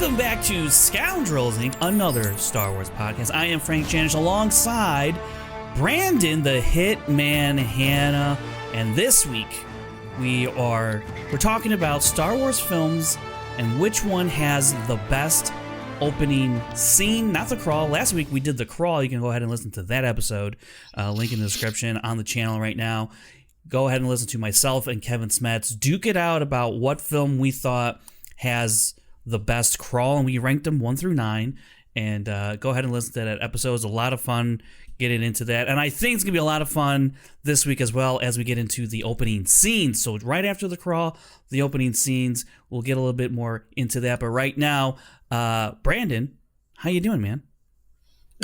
Welcome back to Scoundrels, Inc., another Star Wars podcast. I am Frank Janish alongside Brandon, the Hitman Hanna, and this week we're talking about Star Wars films and which one has the best opening scene, not the crawl. Last week we did the crawl. You can go ahead and listen to that episode. Link in the description on the channel right now. Go ahead and listen to myself and Kevin Smets duke it out about what film we thought has the best crawl, and we ranked them 1 through 9. And go ahead and listen to that episode. It's a lot of fun getting into that, and I think it's gonna be a lot of fun this week as well as we get into the opening scenes. So right after the crawl, the opening scenes, we'll get a little bit more into that. But right now, Brandon, how you doing, man?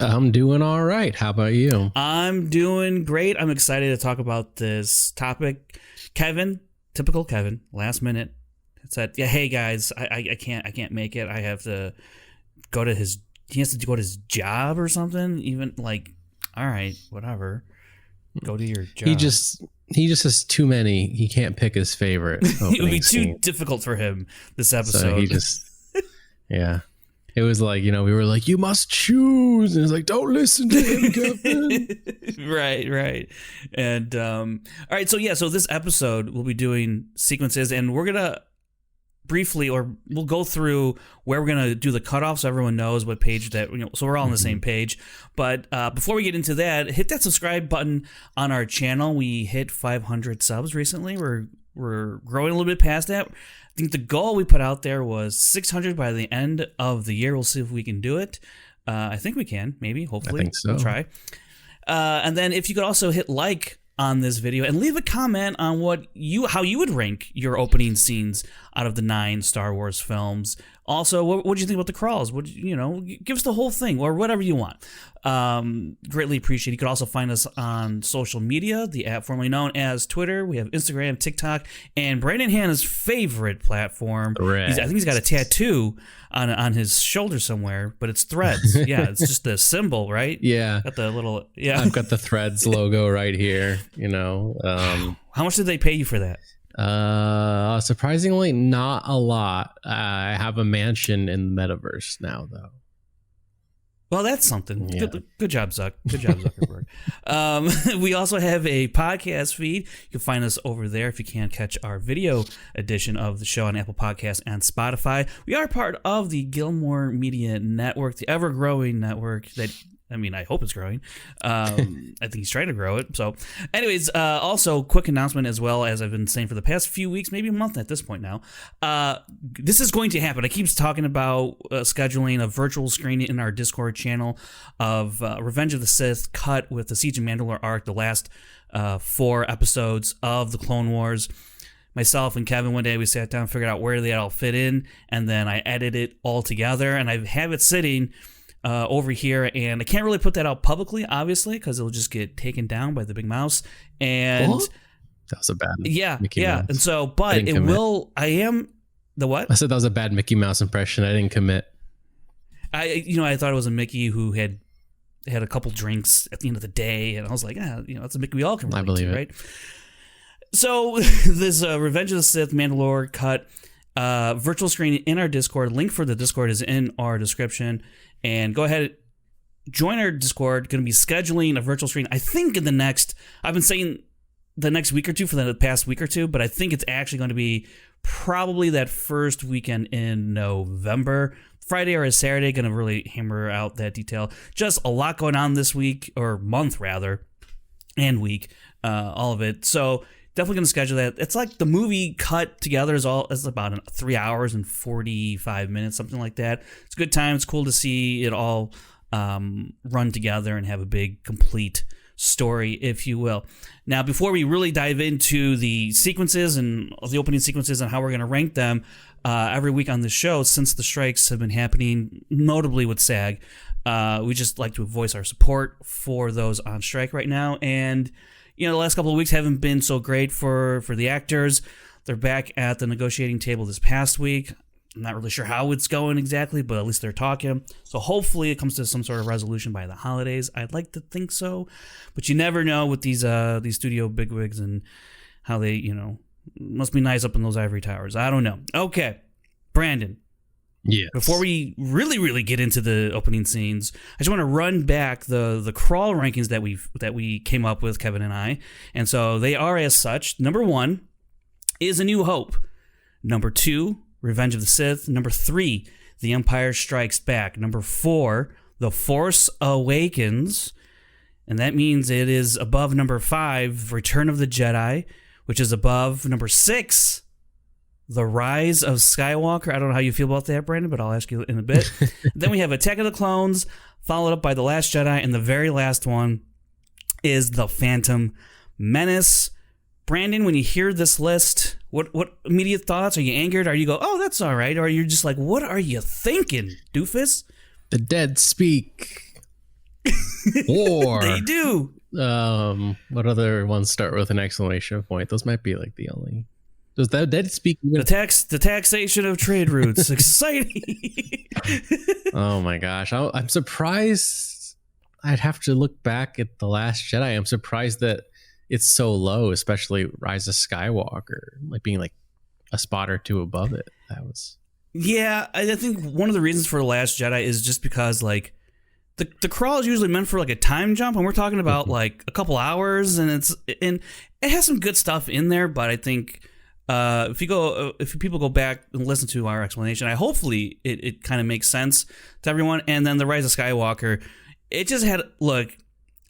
I'm doing all right. How about you? I'm doing great. I'm excited to talk about this topic. Kevin, typical Kevin, last minute said, "Yeah, hey guys, I can't make it. I have to go to his. He has to go to his job or something. Even like, all right, whatever. Go to your job." He just has too many. He can't pick his favorite. It would be too difficult for him this episode. So he just, yeah. It was like, we were like, you must choose. And it's like, don't listen to him, Kevin. Right. And, all right. So this episode, we'll be doing sequences, and we're going to briefly, or we'll go through where we're going to do the cutoff so everyone knows what page that, so we're all on the same page. But before we get into that, hit that subscribe button on our channel. We hit 500 subs recently. We're growing a little bit past that. I think the goal we put out there was 600 by the end of the year. We'll see if we can do it. I think we can, maybe, hopefully. I think so. We'll try. And then if you could also hit like on this video and leave a comment on how you would rank your opening scenes out of the 9 Star Wars films. Also, what do you think about the crawls? Give us the whole thing or whatever you want. Greatly appreciate it. You can also find us on social media, the app formerly known as Twitter. We have Instagram, TikTok, and Brandon Hanna's favorite platform. I think he's got a tattoo on his shoulder somewhere, but it's Threads. Yeah, it's just the symbol, right? Yeah. Got the little, yeah. I've got the Threads logo right here, How much did they pay you for that? Surprisingly, not a lot. I have a mansion in the metaverse now, though. Well, that's something. Yeah. Good job, Zuck. Good job, Zuckerberg. We also have a podcast feed. You can find us over there if you can't catch our video edition of the show on Apple Podcasts and Spotify. We are part of the Gilmore Media Network, the ever-growing network that, I hope it's growing. I think he's trying to grow it. So anyways, also quick announcement as well, as I've been saying for the past few weeks, maybe a month at this point now. This is going to happen. I keep talking about scheduling a virtual screening in our Discord channel of Revenge of the Sith cut with the Siege of Mandalore arc, the last 4 episodes of the Clone Wars. Myself and Kevin, one day we sat down and figured out where they all fit in, and then I edited it all together, and I have it sitting over here, and I can't really put that out publicly, obviously, because it'll just get taken down by the big mouse. And that was a bad Mickey Mouse. And so, but it commit. will. I am the what? I said that was a bad Mickey Mouse impression. I didn't commit. I thought it was a Mickey who had a couple drinks at the end of the day, and I was like, that's a Mickey we all can relate I believe to, it. right? So this Revenge of the Sith Mandalore cut virtual screening in our Discord. Link for the Discord is in our description. And go ahead, join our Discord. Going to be scheduling a virtual screen. I think I've been saying the next week or two for the past week or two, but I think it's actually going to be probably that first weekend in November. Friday or a Saturday, going to really hammer out that detail. Just a lot going on this week, or month rather, and week, all of it. So definitely going to schedule that. It's like the movie cut together is about 3 hours and 45 minutes, something like that. It's a good time. It's cool to see it all run together and have a big, complete story, if you will. Now, before we really dive into the sequences and the opening sequences and how we're going to rank them every week on the show, since the strikes have been happening, notably with SAG, we just like to voice our support for those on strike right now. And the last couple of weeks haven't been so great for the actors. They're back at the negotiating table this past week. I'm not really sure how it's going exactly, but at least they're talking. So hopefully it comes to some sort of resolution by the holidays. I'd like to think so, but you never know with these studio bigwigs and how they, must be nice up in those ivory towers. I don't know. Okay, Brandon, Yes. Before we really get into the opening scenes, I just want to run back the crawl rankings that we came up with, Kevin and I. And so they are as such. Number 1 is A New Hope. Number 2, Revenge of the Sith. Number 3, The Empire Strikes Back. Number 4, The Force Awakens. And that means it is above number 5, Return of the Jedi, which is above number 6, The Rise of Skywalker. I don't know how you feel about that, Brandon, but I'll ask you in a bit. Then we have Attack of the Clones, followed up by The Last Jedi, and the very last one is The Phantom Menace. Brandon, when you hear this list, what immediate thoughts? Are you angered? Are you go, oh, that's all right? Or are you just like, what are you thinking, doofus? The dead speak. Or they do. What other ones start with an exclamation point? Those might be like the only. Does that dead speak? The taxation of trade routes. Exciting. Oh my gosh. I'm surprised. I'd have to look back at The Last Jedi. I'm surprised that it's so low, especially Rise of Skywalker, like being like a spot or two above it. That was. Yeah, I think one of the reasons for The Last Jedi is just because like the crawl is usually meant for like a time jump, and we're talking about like a couple hours, and it has some good stuff in there, but I think if people go back and listen to our explanation, hopefully it kind of makes sense to everyone. And then The Rise of Skywalker, it just had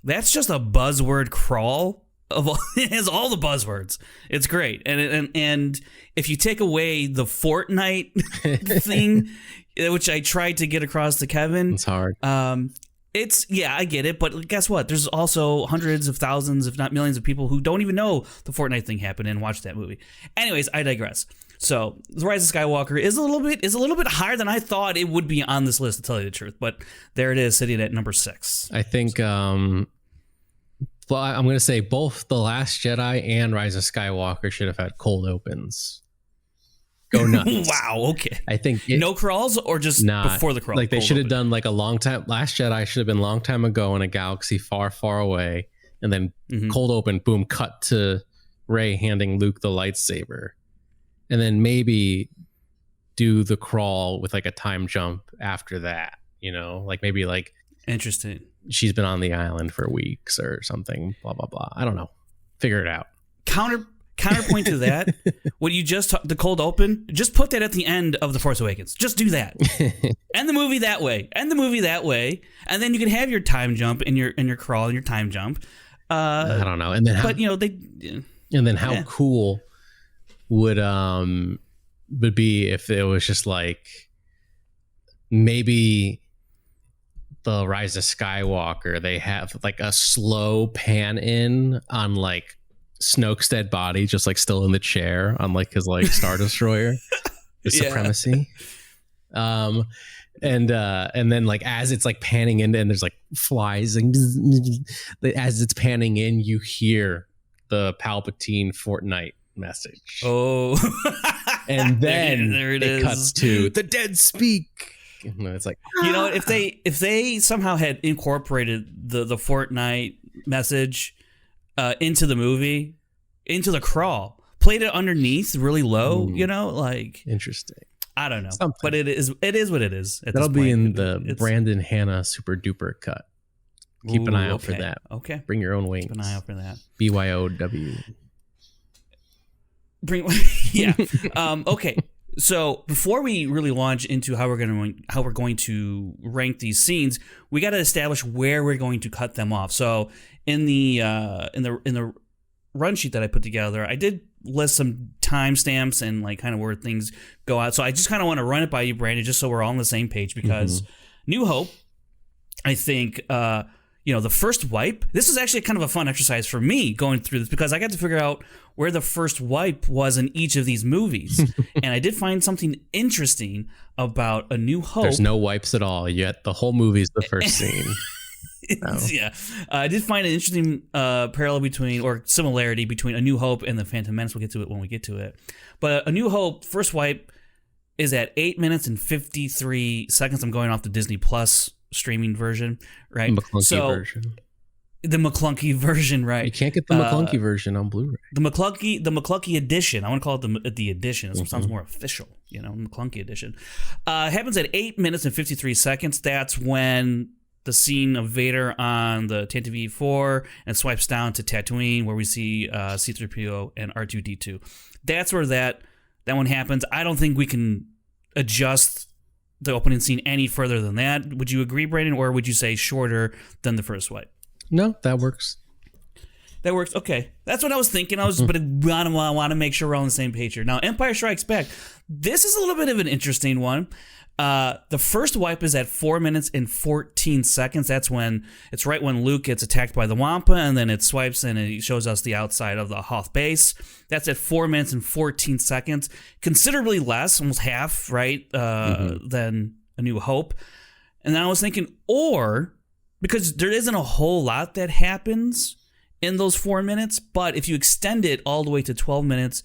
that's just a buzzword crawl of all, it has all the buzzwords. It's great, and if you take away the Fortnite thing, which I tried to get across to Kevin, it's hard. I get it, but guess what? There's also hundreds of thousands, if not millions, of people who don't even know the Fortnite thing happened and watched that movie. Anyways, I digress. So, The Rise of Skywalker is a little bit higher than I thought it would be on this list, to tell you the truth. But there it is, sitting at number 6. I think. Well, I'm going to say both The Last Jedi and Rise of Skywalker should have had cold opens. Go nuts. Wow, okay. I think no crawls, or just before the crawl? Like they should have done like a long time. Last Jedi should have been a long time ago in a galaxy far, far away. And then cold open, boom, cut to Rey handing Luke the lightsaber. And then maybe do the crawl with like a time jump after that, like maybe like interesting. She's been on the island for weeks or something, blah, blah, blah. I don't know. Figure it out. Counterpoint to that, what you just the cold open, just put that at the end of The Force Awakens. Just do that. End the movie that way. And then you can have your time jump and your crawl and your time jump. I don't know. And then how cool would be if it was just like maybe The Rise of Skywalker, they have like a slow pan in on like Snoke's dead body, just like still in the chair on like his like Star Destroyer, the supremacy. And then like as it's like panning in and there's like flies and as it's panning in, you hear the Palpatine Fortnite message. Oh, and then there it is. Cuts to the dead speak. And it's like, if they somehow had incorporated the Fortnite message into the movie, into the crawl, played it underneath really low, like interesting. I don't know, but it is what it is. That'll be in the Brandon Hanna super duper cut. Keep an eye out for that. Okay, bring your own wings. Keep an eye out for that. BYOW. Okay. So before we really launch into how we're going to rank these scenes, we got to establish where we're going to cut them off. So in the run sheet that I put together, I did list some timestamps and like kind of where things go out. So I just kind of want to run it by you, Brandon, just so we're all on the same page, because New Hope, I think, the first wipe, this is actually kind of a fun exercise for me going through this, because I got to figure out where the first wipe was in each of these movies. And I did find something interesting about A New Hope. There's no wipes at all, yet the whole movie is the first scene. Yeah. I did find an interesting parallel between, or similarity between, A New Hope and The Phantom Menace. We'll get to it when we get to it. But A New Hope, first wipe, is at 8 minutes and 53 seconds. I'm going off the Disney Plus streaming version, right? The clunky version. The McClunky version, right? You can't get the McClunky version on Blu-ray. The McClunky edition. I want to call it the edition. It sounds more official, McClunky edition. Happens at 8 minutes and 53 seconds. That's when the scene of Vader on the Tantive 4 and swipes down to Tatooine, where we see C-3PO and R2-D2. That's where that one happens. I don't think we can adjust the opening scene any further than that. Would you agree, Brandon, or would you say shorter than the first swipe? No, that works. That works. Okay, that's what I was thinking. But I want to make sure we're all on the same page here. Now, Empire Strikes Back. This is a little bit of an interesting one. The first wipe is at 4 minutes and 14 seconds. It's right when Luke gets attacked by the Wampa, and then it swipes and it shows us the outside of the Hoth base. That's at 4 minutes and 14 seconds. Considerably less, almost half, right, than A New Hope. And then I was thinking, because there isn't a whole lot that happens in those 4 minutes, but if you extend it all the way to 12 minutes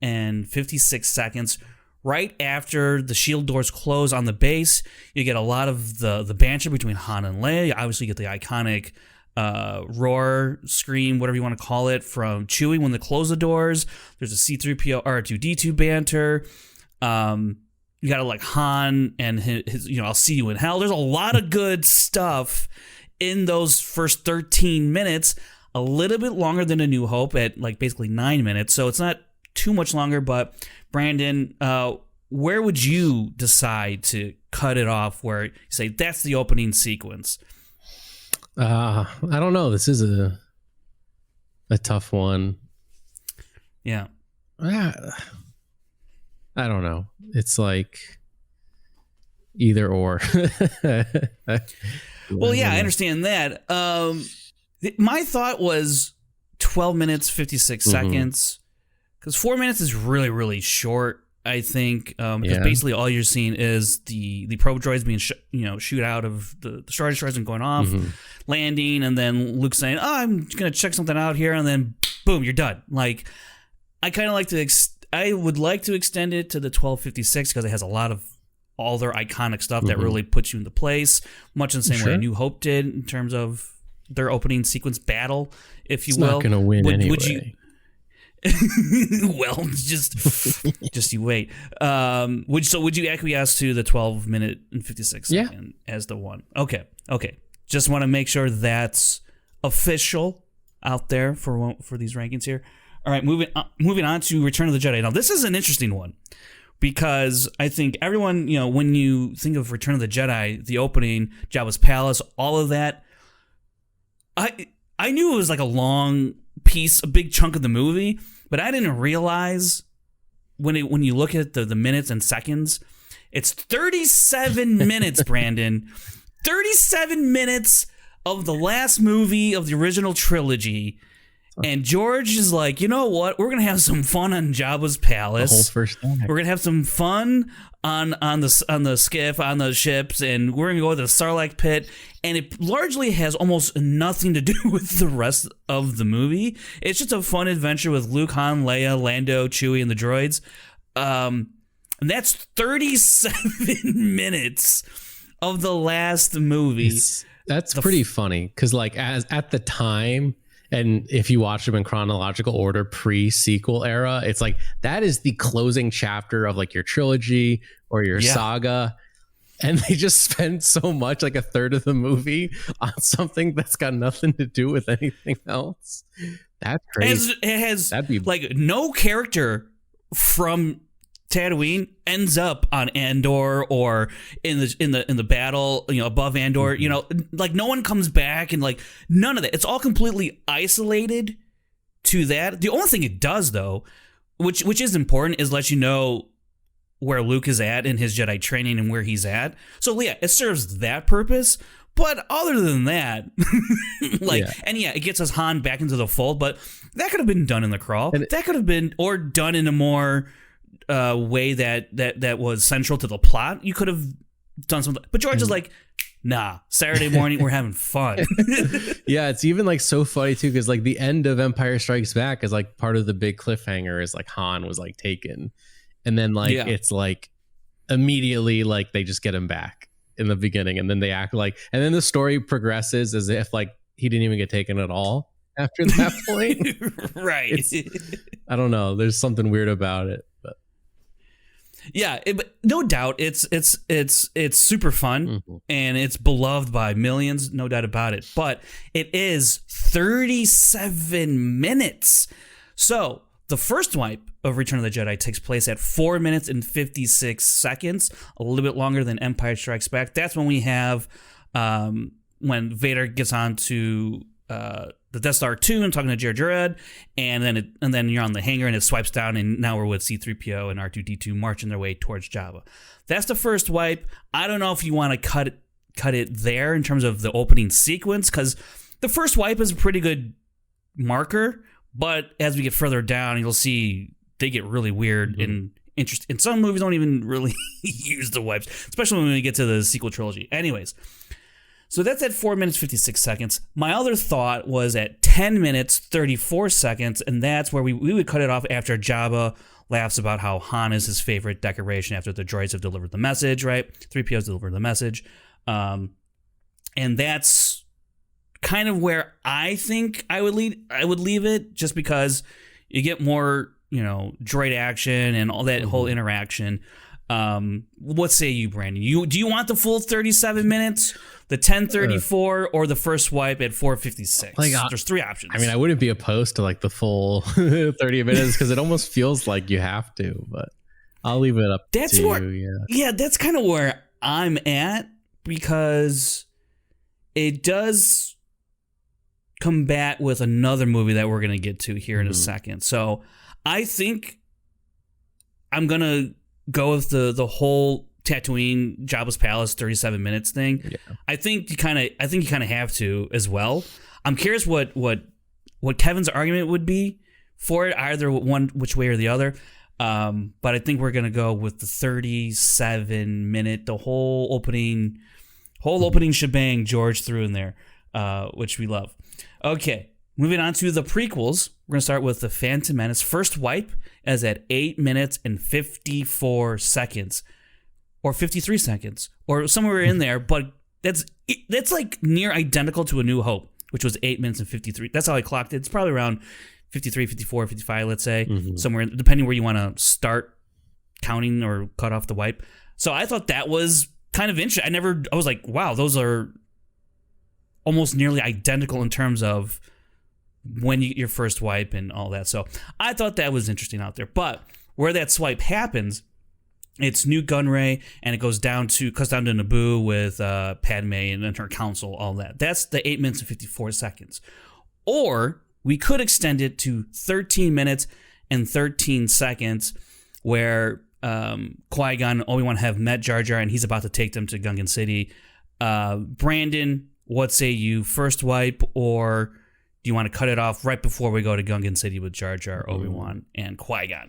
and 56 seconds, right after the shield doors close on the base, you get a lot of the banter between Han and Leia. You obviously get the iconic roar, scream, whatever you want to call it, from Chewie when they close the doors. There's a C-3PO R2-D2 banter. You got like Han and his I'll see you in hell. There's a lot of good stuff in those first 13 minutes, a little bit longer than A New Hope at like basically 9 minutes. So it's not too much longer, but Brandon, where would you decide to cut it off where you say that's the opening sequence? I don't know. This is a tough one. Yeah. I don't know. It's like either or. Well, yeah, I understand that. My thought was 12 minutes, 56 seconds. Because 4 minutes is really, really short, I think. Because basically all you're seeing is the probe droids being shoot out of the Star Destroyers and going off, landing, and then Luke saying, "Oh, I'm gonna check something out here," and then boom, you're done. Like, I kind of like to. I would like to extend it to the 12:56 because it has a lot of all their iconic stuff that really puts you into place, much in the same way A New Hope did in terms of their opening sequence battle, if you will. It's not going to win anyway. Would you? Well, just you wait. Would you acquiesce to the 12 minute and 56 second as the one? Okay. Just want to make sure that's official out there for these rankings here. All right, moving on to Return of the Jedi. Now, this is an interesting one because I think everyone, when you think of Return of the Jedi, the opening, Jabba's palace, all of that, I knew it was like a long piece, a big chunk of the movie, but I didn't realize when you look at the minutes and seconds, it's 37 minutes, Brandon. 37 minutes of the last movie of the original trilogy. And George is like, you know what? We're gonna have some fun on Jabba's palace. The whole first act. We're gonna have some fun on the skiff, on the ships, and we're gonna go to the Sarlacc pit. And it largely has almost nothing to do with the rest of the movie. It's just a fun adventure with Luke, Han, Leia, Lando, Chewie, and the droids. And that's 37 minutes of the last movie. That's pretty funny because, like, as at the time. And if you watch them in chronological order, pre-sequel era, it's like that is the closing chapter of like your trilogy or your saga. And they just spend so much, like a third of the movie, on something that's got nothing to do with anything else. That's crazy. It has like no character from Tatooine ends up on Andor or in the battle, above Andor, like no one comes back and like none of that. It's all completely isolated to that. The only thing it does though, which is important, is let you know where Luke is at in his Jedi training and where he's at. So yeah, it serves that purpose. But other than that, it gets us Han back into the fold. But that could have been done in the crawl. That could have been or done in a more way that was central to the plot. You could have done something, but George is like, nah, Saturday morning we're having fun. Yeah, it's even like so funny too because like the end of Empire Strikes Back is like part of the big cliffhanger is like Han was like taken, and then like it's like immediately like they just get him back in the beginning, and then they act like, and then the story progresses as if like he didn't even get taken at all after that point. Right. I don't know. There's something weird about it, but yeah, but no doubt it's super fun and it's beloved by millions, no doubt about it. But it is 37 minutes. So the first wipe of Return of the Jedi takes place at 4 minutes and 56 seconds, a little bit longer than Empire Strikes Back. That's when we have when Vader gets on to the Death Star 2 and talking to Jar Jar, and then you're on the hangar and it swipes down, and now we're with C-3PO and R2-D2 marching their way towards Jabba. That's the first wipe. I don't know if you want to cut it there in terms of the opening sequence, because the first wipe is a pretty good marker, but as we get further down, you'll see they get really weird and interesting. And some movies don't even really use the wipes, especially when we get to the sequel trilogy. Anyways, so that's at 4 minutes, 56 seconds. My other thought was at 10 minutes, 34 seconds, and that's where we would cut it off after Jabba laughs about how Han is his favorite decoration after the droids have delivered the message, right? 3PO's delivered the message. And that's kind of where I think I would leave it, just because you get more, droid action and all that whole interaction. What say you, Brandon? Do you want the full 37 minutes, the 10:34, or the first wipe at 4:56? There's three options. I mean, I wouldn't be opposed to like the full 30 minutes because it almost feels like you have to, but I'll leave it up to you. Yeah, that's kind of where I'm at, because it does combat with another movie that we're going to get to here in a second. So I think I'm going to go with the whole Tatooine Jabba's Palace 37 minutes thing. Yeah. I think you kind of have to as well. I'm curious what Kevin's argument would be for it, either which way or the other. But I think we're gonna go with the 37 minute, the whole opening shebang George threw in there, which we love. Okay, moving on to the prequels. We're gonna start with the Phantom Menace. First wipe is at 8 minutes and 54 seconds. Or 53 seconds, or somewhere in there, but that's like near identical to A New Hope, which was 8 minutes and 53. That's how I clocked it. It's probably around 53, 54, 55, let's say, somewhere, depending where you want to start counting or cut off the wipe. So I thought that was kind of interesting. I was like, wow, those are almost nearly identical in terms of when you get your first wipe and all that. So I thought that was interesting out there. But where that swipe happens, it's New Gunray, and it cuts down to Naboo with Padme and her council, all that. That's the 8 minutes and 54 seconds. Or we could extend it to 13 minutes and 13 seconds, where Qui-Gon and Obi-Wan have met Jar Jar, and he's about to take them to Gungan City. Brandon, what say you? First wipe, or do you want to cut it off right before we go to Gungan City with Jar Jar, Obi-Wan, and Qui-Gon?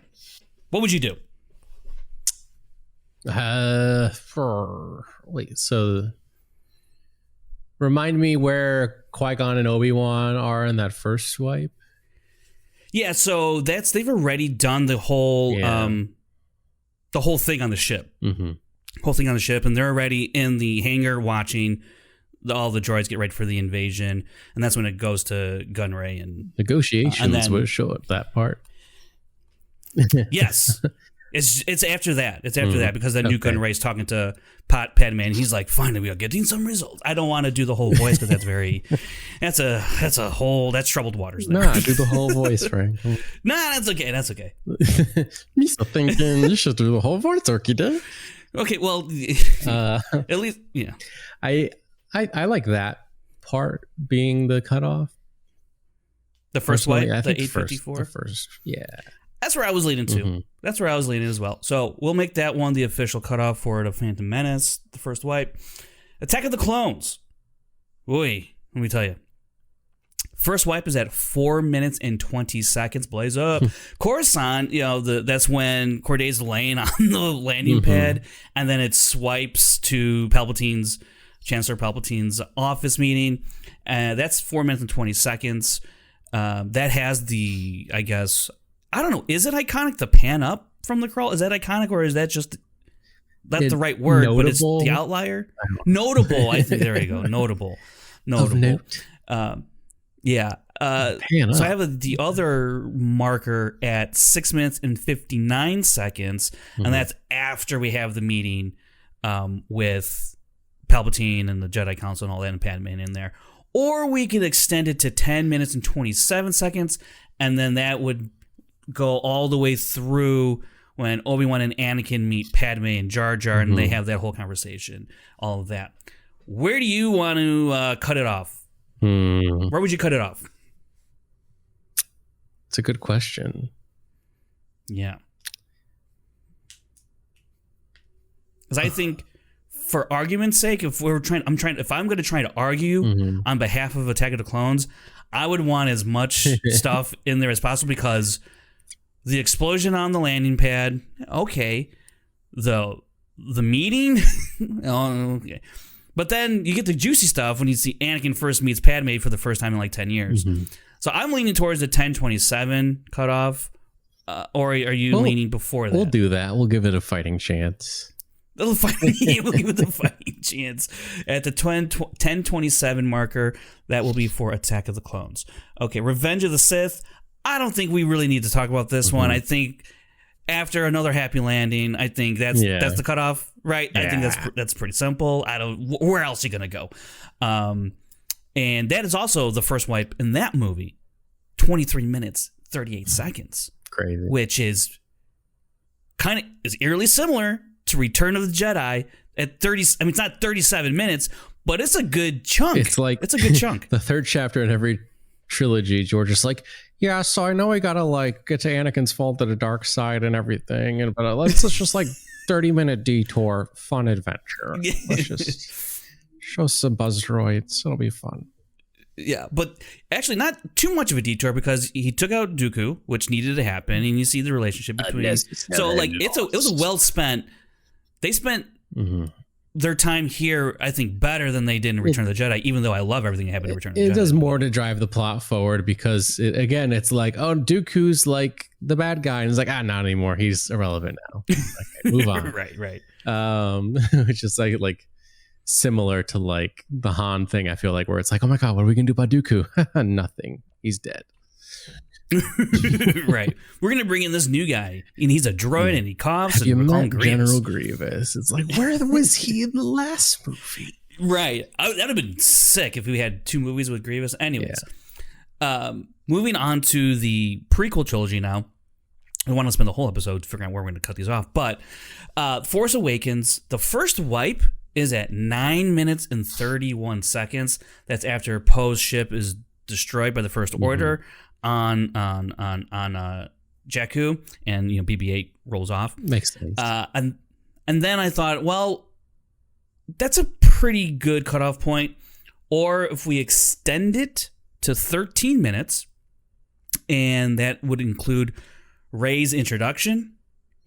What would you do? So remind me where Qui-Gon and Obi-Wan are in that first swipe. Yeah, so they've already done the whole thing on the ship. Whole thing on the ship, and they're already in the hangar watching all the droids get ready for the invasion, and that's when it goes to Gunray and negotiations. Would show up that part. Yes. It's after that. It's after that, because then New Gunray's talking to Padme, and he's like, "Finally, we are getting some results." I don't want to do the whole voice because that's troubled waters. There. Nah, do the whole voice, Frank. Nah, that's okay. That's okay. Me still thinking you should do the whole voice, Orchid. Okay, well, at least I like that part being the cutoff. The first wipe, the 854. The first, yeah. That's where I was leading to. That's where I was leading as well. So we'll make that one the official cutoff for the Phantom Menace, the first wipe. Attack of the Clones. Boy, let me tell you. First wipe is at 4 minutes and 20 seconds. Blaze up. Coruscant, that's when Corday's laying on the landing pad, and then it swipes to Chancellor Palpatine's office meeting. That's 4 minutes and 20 seconds. That has the, I guess, I don't know. Is it iconic to pan up from the crawl? Is that iconic, or is that just the right word? Notable? But it's the outlier. Notable. I think there you go. Notable. Of note. Yeah. So I have the other marker at 6 minutes and 59 seconds, and that's after we have the meeting with Palpatine and the Jedi Council and all that, and Padme in there. Or we could extend it to 10 minutes and 27 seconds, and then that would go all the way through when Obi-Wan and Anakin meet Padme and Jar Jar, and they have that whole conversation, all of that. Where do you want to cut it off? Where would you cut it off? It's a good question. Yeah. Because I think, for argument's sake, if I'm going to try to argue on behalf of Attack of the Clones, I would want as much stuff in there as possible, because the explosion on the landing pad, okay. The meeting, oh, okay. But then you get the juicy stuff when you see Anakin first meets Padme for the first time in like 10 years. So I'm leaning towards the 10:27 cutoff, or are you leaning before that? We'll do that. We'll give it a fighting chance. We'll give it the fighting chance at the 10:27 marker. That will be for Attack of the Clones. Okay, Revenge of the Sith. I don't think we really need to talk about this one. I think after another happy landing, I think that's the cutoff, right? Yeah. I think that's pretty simple. Where else are you gonna go? And that is also the first wipe in that movie, 23 minutes 38 seconds. Crazy. Which is eerily similar to Return of the Jedi at 30. I mean, it's not 37 minutes, but it's a good chunk. It's a good chunk. The third chapter in every trilogy, George is like, yeah, so I know we gotta like get to Anakin's fall to the dark side and everything, but let's just like 30-minute detour, fun adventure. Let's just show some buzz droids. It'll be fun. Yeah, but actually not too much of a detour, because he took out Dooku, which needed to happen, and you see the relationship between. So like it was a well spent. They spent their time here, I think, better than they did in Return of the Jedi, even though I love everything that happened in Return of the Jedi. It does more to drive the plot forward, because, it's like, oh, Dooku's like the bad guy. And it's like, not anymore. He's irrelevant now. Okay, move on. Right. Which is like similar to like the Han thing, I feel like, where it's like, oh my God, what are we going to do about Dooku? Nothing. He's dead. Right. We're going to bring in this new guy, and he's a droid, and he coughs. Have you met General Grievous? It's like, where was he in the last movie? Right. That would have been sick if we had 2 movies with Grievous. Anyways, moving on to the prequel trilogy now. I want to spend the whole episode figuring out where we're going to cut these off. But Force Awakens, the first wipe is at 9 minutes and 31 seconds. That's after Poe's ship is destroyed by the First Order on Jakku, and BB-8 rolls off. Makes sense. And then I thought, well, that's a pretty good cutoff point. Or if we extend it to 13 minutes, and that would include Rey's introduction,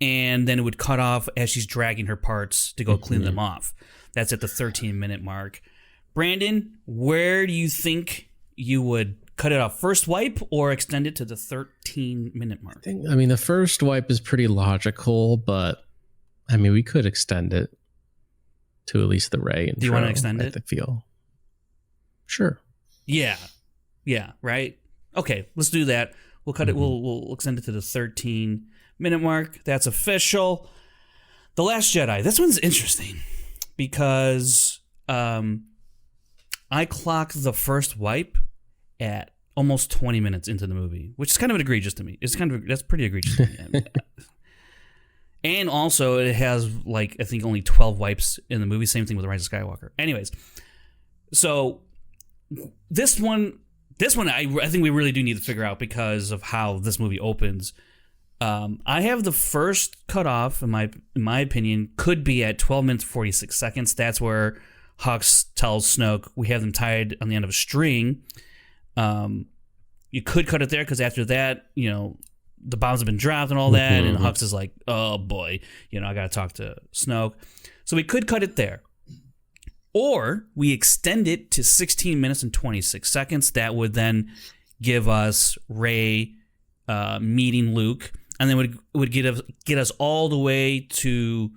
and then it would cut off as she's dragging her parts to go clean them off. That's at the 13-minute mark. Brandon, where do you think you would cut it off? First wipe, or extend it to the 13-minute mark? The first wipe is pretty logical, but we could extend it to at least the Rey intro. Do you want to extend it? I feel. Sure. Yeah, right? Okay, let's do that. We'll cut it. We'll extend it to the 13-minute mark. That's official. The Last Jedi. This one's interesting because I clocked the first wipe at almost 20 minutes into the movie, which is kind of egregious to me. That's pretty egregious to me. And also, it has I think only 12 wipes in the movie. Same thing with The Rise of Skywalker. Anyways, so this one I think we really do need to figure out because of how this movie opens. I have the first cutoff, in my opinion, could be at 12 minutes 46 seconds. That's where Hux tells Snoke we have them tied on the end of a string. You could cut it there because after that, the bombs have been dropped and all that, and Hux is like, oh boy, I got to talk to Snoke. So we could cut it there. Or we extend it to 16 minutes and 26 seconds. That would then give us Rey meeting Luke, and then would get us all the way to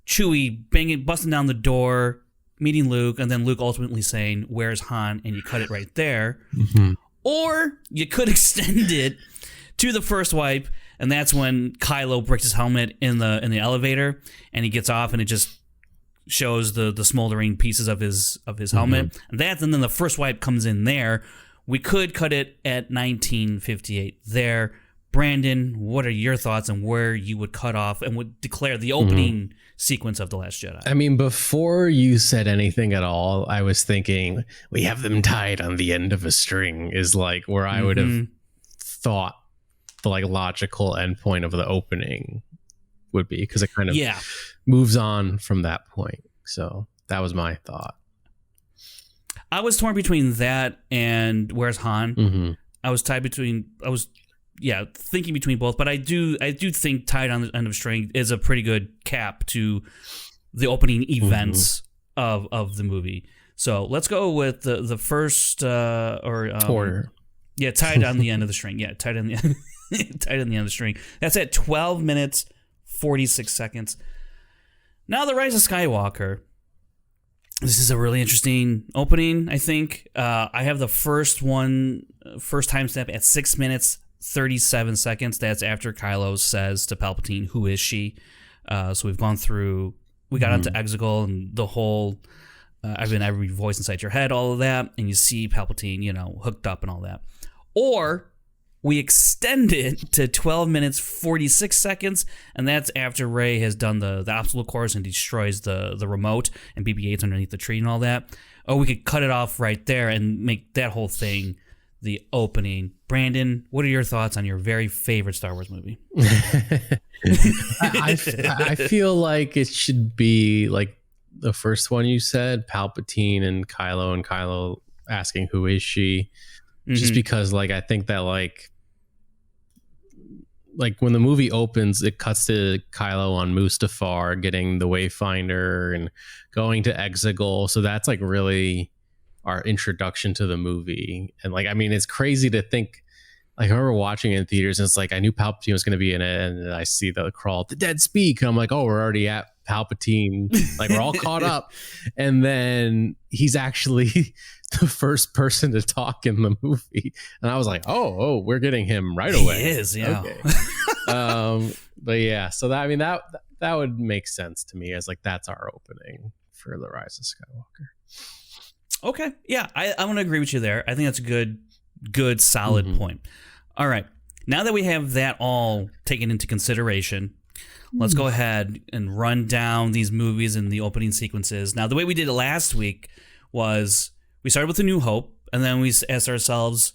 Chewie busting down the door meeting Luke, and then Luke ultimately saying, "Where's Han?" and you cut it right there. Or you could extend it to the first wipe, and that's when Kylo breaks his helmet in the elevator, and he gets off, and it just shows the smoldering pieces of his helmet. And then the first wipe comes in there. We could cut it at 1958 there. Brandon, what are your thoughts on where you would cut off and would declare the opening sequence of The Last Jedi? I mean, before you said anything at all, I was thinking we have them tied on the end of a string is like where I would have thought the like logical endpoint of the opening would be, because it kind of moves on from that point. So that was my thought. I was torn between that and Where's Han. I was thinking between both, but I do think tied on the end of string is a pretty good cap to the opening events of the movie. So let's go with the first order. Yeah, tied on the end of the string. Yeah, tied on the end, tied on the end of the string. That's at 12 minutes 46 seconds. Now, The Rise of Skywalker. This is a really interesting opening, I think. I have the first timestamp at 6 minutes 37 seconds. That's after Kylo says to Palpatine, "Who is she?" So we've gone through, we got onto Exegol and the whole every voice inside your head, all of that, and you see Palpatine, hooked up and all that. Or we extend it to 12 minutes 46 seconds, and that's after Rey has done the obstacle course and destroys the remote and BB-8's underneath the tree and all that. Or we could cut it off right there and make that whole thing the opening. Brandon, what are your thoughts on your very favorite Star Wars movie? I feel like it should be like the first one you said, Palpatine and Kylo asking who is she, just because like I think that like when the movie opens, it cuts to Kylo on Mustafar getting the Wayfinder and going to Exegol, so that's like really our introduction to the movie. And like, I mean, it's crazy to think, like I remember watching it in theaters and it's like I knew Palpatine was going to be in it, and I see the crawl, "The dead speak," and I'm like, oh, we're already at Palpatine, like we're all caught up. And then he's actually the first person to talk in the movie, and I was like, oh, we're getting him right away. He is, yeah. Okay. But yeah, so that, I mean, that would make sense to me as like that's our opening for The Rise of Skywalker. Okay, yeah, I want to agree with you there. I think that's a good solid point. All right, now that we have that all taken into consideration, let's go ahead and run down these movies and the opening sequences. Now, the way we did it last week was we started with A New Hope, and then we asked ourselves,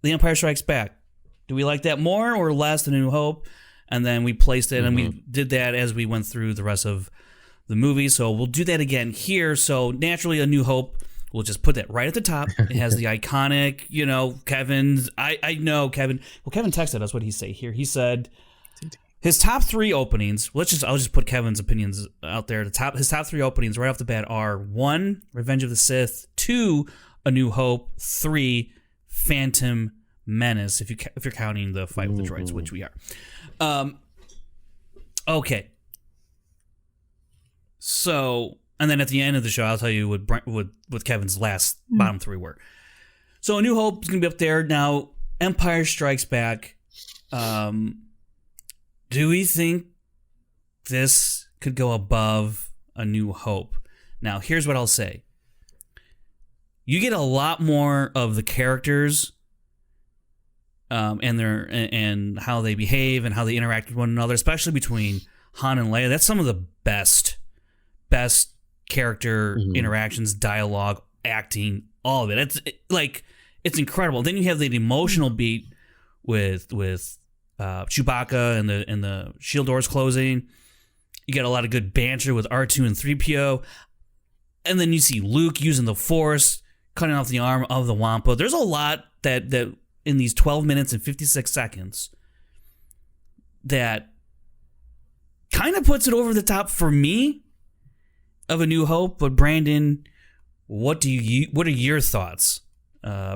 The Empire Strikes Back. Do we like that more or less than A New Hope? And then we placed it, and we did that as we went through the rest of the movie. So we'll do that again here. So naturally, A New Hope, we'll just put that right at the top. It has the iconic, Kevin's. I know Kevin. Well, Kevin texted us. What did he say here? He said his top three openings. I'll just put Kevin's opinions out there. His top three openings right off the bat are 1, Revenge of the Sith; 2, A New Hope; 3, Phantom Menace. If you're counting the fight with the droids, which we are. Okay. So. And then at the end of the show, I'll tell you what Kevin's last bottom three were. So A New Hope is going to be up there. Now, Empire Strikes Back. Do we think this could go above A New Hope? Now, here's what I'll say. You get a lot more of the characters and how they behave and how they interact with one another, especially between Han and Leia. That's some of the best character interactions, dialogue, acting, all of it. It's incredible. Then you have the emotional beat with Chewbacca and the shield doors closing. You get a lot of good banter with R2 and 3PO. And then you see Luke using the Force, cutting off the arm of the Wampa. There's a lot that in these 12 minutes and 56 seconds that kind of puts it over the top for me of A New Hope. But Brandon, what are your thoughts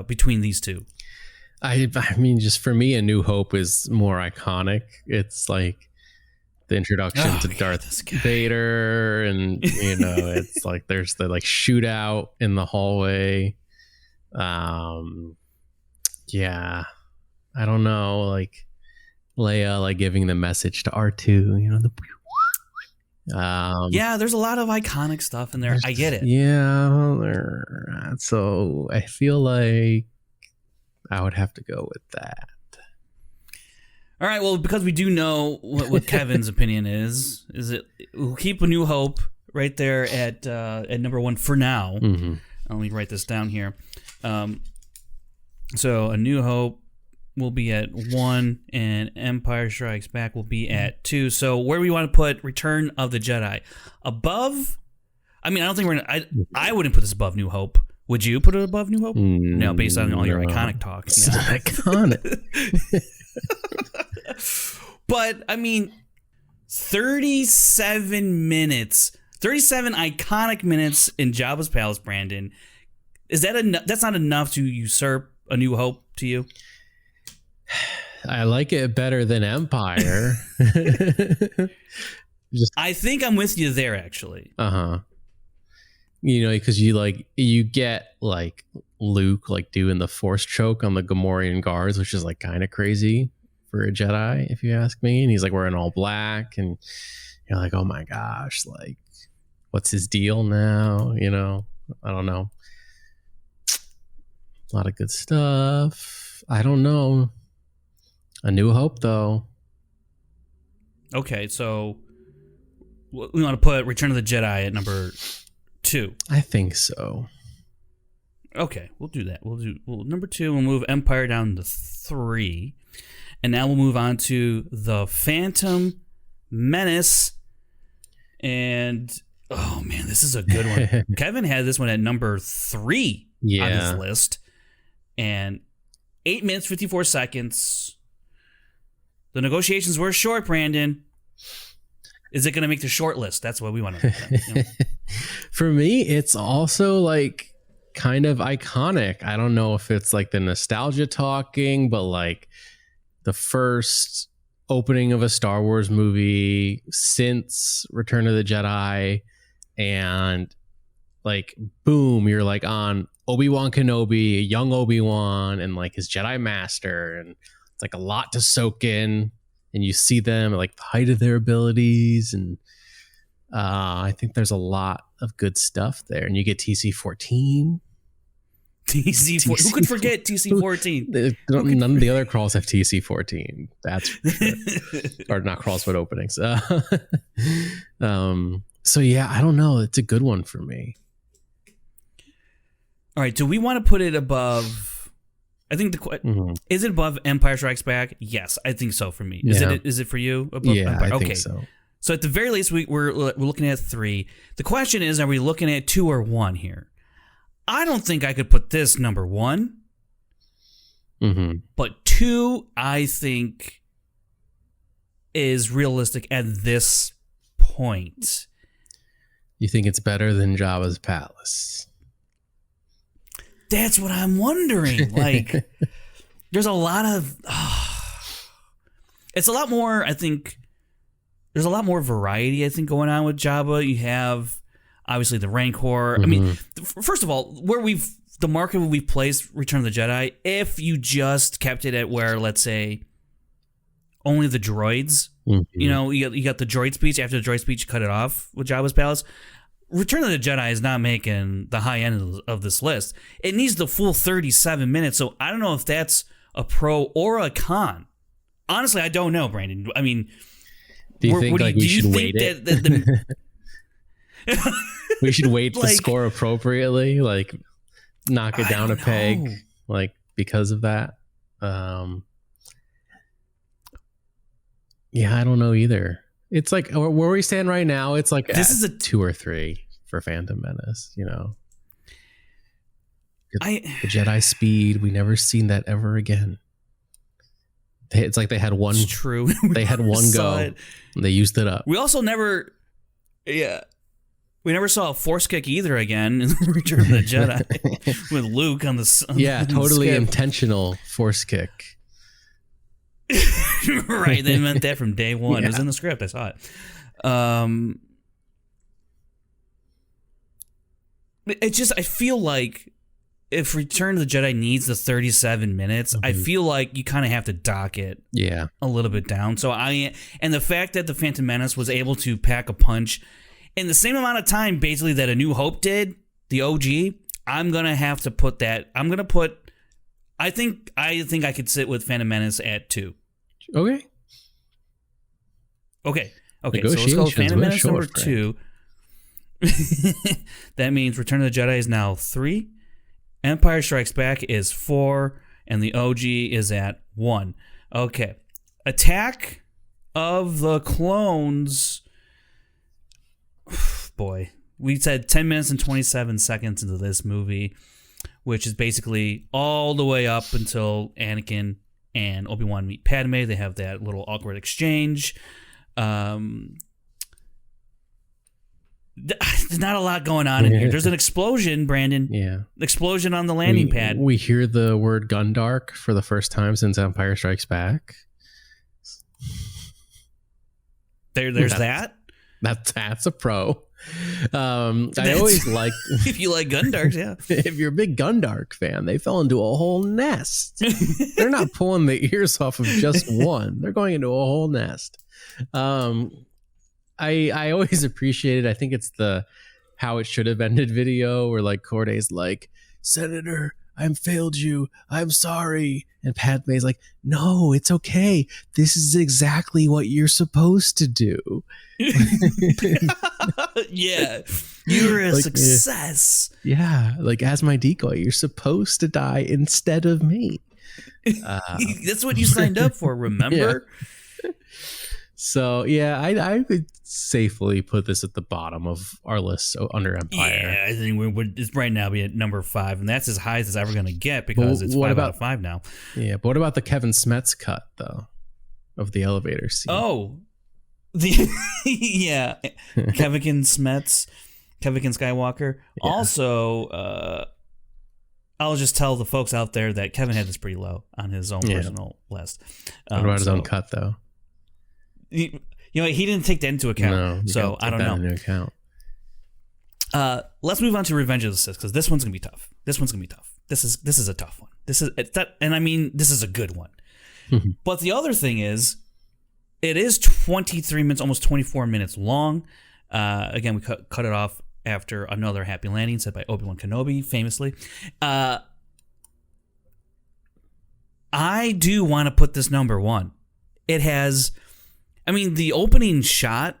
between these two? I mean, just for me, A New Hope is more iconic. It's like, the introduction to Darth Vader, and it's like there's the like shootout in the hallway. Yeah, I don't know, like Leia like giving the message to R2, yeah, there's a lot of iconic stuff in there. I get it. Yeah, so I feel like I would have to go with that. All right, well, because we do know what Kevin's opinion is it we'll keep A New Hope right there at number 1 for now. Mm-hmm. Let me write this down here. So A New Hope will be at 1, and Empire Strikes Back will be at 2. So where do we want to put Return of the Jedi? Above? I mean, I don't think we're gonna. I wouldn't put this above New Hope. Would you put it above New Hope? No, based on all your iconic talk. It's not iconic. But I mean, 37 minutes, 37 iconic minutes in Jabba's palace. Brandon, is that enough? That's not enough to usurp A New Hope to you? I like it better than Empire. I think I'm with you there, actually. Because you get like Luke like doing the Force choke on the Gamorrean guards, which is like kind of crazy for a Jedi, if you ask me. And he's like wearing all black, and you're like, oh my gosh, like what's his deal now? I don't know. A lot of good stuff. I don't know. A New Hope, though. Okay, so we want to put Return of the Jedi at number 2. I think so. Okay, we'll do that. We'll number 2. We'll move Empire down to 3, and now we'll move on to The Phantom Menace. And oh man, this is a good one. Kevin had this one at number 3 on his list, and 8 minutes 54 seconds. The negotiations were short, Brandon. Is it going to make the short list? That's what we want to know. For me, it's also like kind of iconic. I don't know if it's like the nostalgia talking, but like the first opening of a Star Wars movie since Return of the Jedi, and like boom, you're like on Obi-Wan Kenobi, young Obi-Wan, and like his Jedi Master, and it's like a lot to soak in, and you see them at like the height of their abilities, and I think there's a lot of good stuff there. And you get TC-14. TC-14. Who could forget TC-14? None of the other crawls have TC-14. That's for sure. Or not crawls, but openings. So yeah, I don't know. It's a good one for me. All right. Do we want to put it above? I think is it above Empire Strikes Back? Yes, I think so for me. Is it for you? Above Empire? I think so. So at the very least, we're looking at 3. The question is, are we looking at 2 or 1 here? I don't think I could put this number 1. But 2, I think, is realistic at this point. You think it's better than Jabba's palace? That's what I'm wondering. Like, there's a lot of... it's a lot more, I think... There's a lot more variety, I think, going on with Jabba. You have, obviously, the Rancor. I mean, first of all, the market we've placed Return of the Jedi, if you just kept it at where, let's say, only the droids, you got the droid speech. After the droid speech, cut it off with Jabba's palace. Return of the Jedi is not making the high end of this list. It needs the full 37 minutes, so I don't know if that's a pro or a con. Honestly, I don't know, Brandon. I mean... Do you think we should weight it? We should weight the score appropriately, like knock it down a peg, like because of that. Yeah, I don't know either. It's like where we stand right now. It's like this is a 2 or 3 for Phantom Menace. The Jedi speed. We never seen that ever again. It's like they had one. It's true. They had one go. And they used it up. We also never, we never saw a force kick either again in Return of the Jedi with Luke on the totally intentional force kick. Right, they meant that from day one. Yeah. It was in the script. I saw it. It just, I feel like if Return of the Jedi needs the 37 minutes, I feel like you kind of have to dock it a little bit down. So and the fact that the Phantom Menace was able to pack a punch in the same amount of time, basically, that A New Hope did, the OG, I'm going to have to put that, I think I could sit with Phantom Menace at 2. Okay. So let's go with Phantom Menace number 2. That means Return of the Jedi is now 3. Empire Strikes Back is 4. And the OG is at 1. Okay. Attack of the Clones. Boy. We said 10 minutes and 27 seconds into this movie, which is basically all the way up until Anakin and Obi-Wan meet Padme. They have that little awkward exchange. There's not a lot going on in here. There's an explosion, Brandon. Yeah. Explosion on the landing pad. We hear the word Gundark for the first time since Empire Strikes Back. There's that. That's a pro. I always like if you like Gundarks, yeah. If you're a big Gundark fan, they fell into a whole nest. They're not pulling the ears off of just one. They're going into a whole nest. I always appreciated, I think it's the how it should have ended video where like Corday's like, Senator, I've failed you. I'm sorry. And Padme's like, no, it's okay. This is exactly what you're supposed to do. Yeah. You're a success. Yeah. Like, as my decoy, you're supposed to die instead of me. That's what you signed up for, remember? Yeah. So, yeah, I would safely put this at the bottom of our list under Empire. Yeah, I think it's right now be at number 5, and that's as high as it's ever going to get because it's 5 out of 5 now. Yeah, but what about the Kevin Smets cut, though, of the elevator scene? Oh, yeah, Kevin Smets, Kevin Skywalker. Yeah. Also, I'll just tell the folks out there that Kevin had this pretty low on his own personal list. What about his own cut, though? You know, he didn't take that into account, so I don't know. Into account. Let's move on to Revenge of the Sith because this one's gonna be tough. This is a tough one. And I mean, this is a good one. But the other thing is, it is 23 minutes, almost 24 minutes long. Again, we cut it off after another happy landing said by Obi-Wan Kenobi, famously. I do want to put this number 1. It has. I mean, the opening shot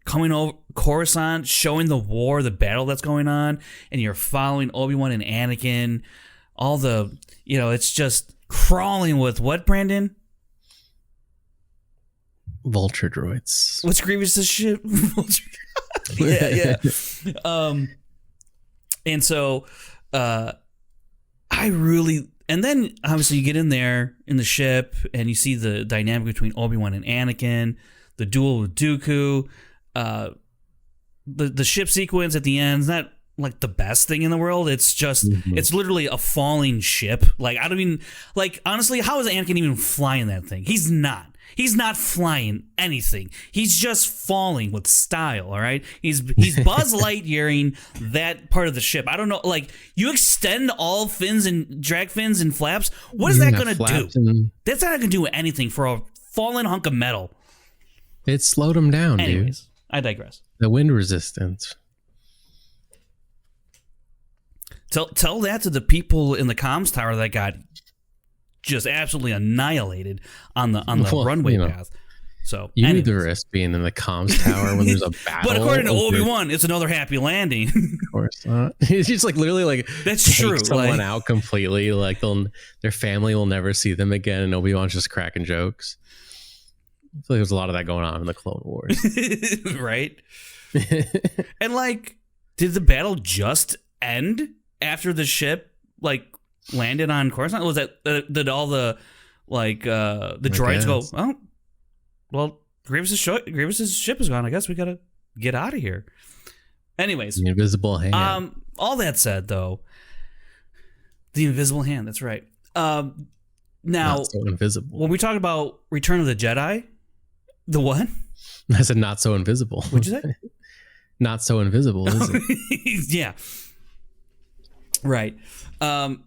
coming over Coruscant, showing the war, the battle that's going on, and you're following Obi-Wan and Anakin, all the, it's just crawling with what, Brandon? Vulture droids. What's Grievous's ship? Yeah. And so, and then obviously you get in there in the ship and you see the dynamic between Obi-Wan and Anakin, the duel with Dooku, the ship sequence at the end is not like the best thing in the world. It's just, it's literally a falling ship. Like, I don't even, like, honestly, how is Anakin even flying that thing? He's not. He's not flying anything. He's just falling with style, all right? He's Buzz Lightyearing that part of the ship. I don't know, like, you extend all fins and drag fins and flaps, what is that going to do? That's not going to do anything for a fallen hunk of metal. It slowed him down, Anyways, dude. I digress. The wind resistance. Tell that to the people in the comms tower that got just absolutely annihilated on the runway path. So you need the risk being in the comms tower when there's a battle. But according to Obi-Wan, it's another happy landing. Of course not. It's just like literally like that's take true. Someone out completely. Like their family will never see them again, and Obi-Wan's just cracking jokes. I feel like there's a lot of that going on in the Clone Wars, right? And like, did the battle just end after the ship like landed on Coruscant? Was that did all the the droids go? Oh, well, Grievous's ship is gone. I guess we gotta get out of here. Anyways, the invisible hand. All that said, though, the invisible hand. That's right. Now, not so invisible. when we talk about Return of the Jedi, the what? I said not so invisible. What'd you say? Not so invisible, is it? Yeah. Right. When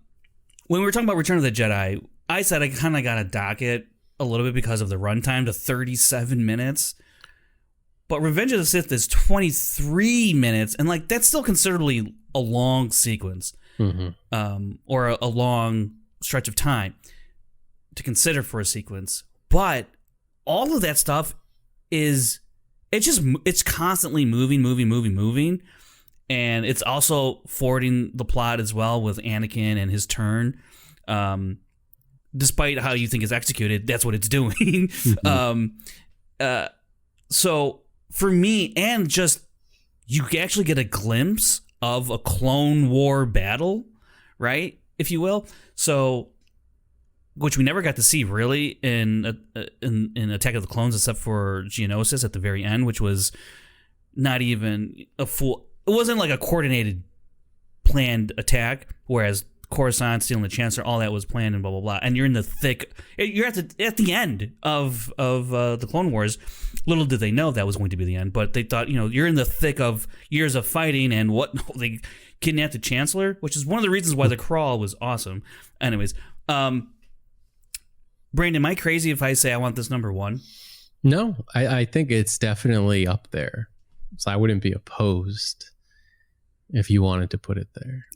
we were talking about Return of the Jedi, I said I kind of got to dock it a little bit because of the runtime to 37 minutes. But Revenge of the Sith is 23 minutes, and like that's still considerably a long sequence, or a long stretch of time to consider for a sequence. But all of that stuff it's constantly moving, and it's also forwarding the plot as well with Anakin and his turn. Despite how you think it's executed, that's what it's doing. So for me, and just you actually get a glimpse of a Clone War battle, right, if you will. So, which we never got to see really in Attack of the Clones, except for Geonosis at the very end, which was not even a full. It wasn't like a coordinated, planned attack. Whereas Coruscant, stealing the Chancellor, all that was planned and blah blah blah. And you're in the thick. You're at the end of the Clone Wars. Little did they know that was going to be the end, but they thought you're in the thick of years of fighting and what they kidnapped the Chancellor, which is one of the reasons why the crawl was awesome. Anyways, Brandon, am I crazy if I say I want this number one? No, I think it's definitely up there. So I wouldn't be opposed if you wanted to put it there.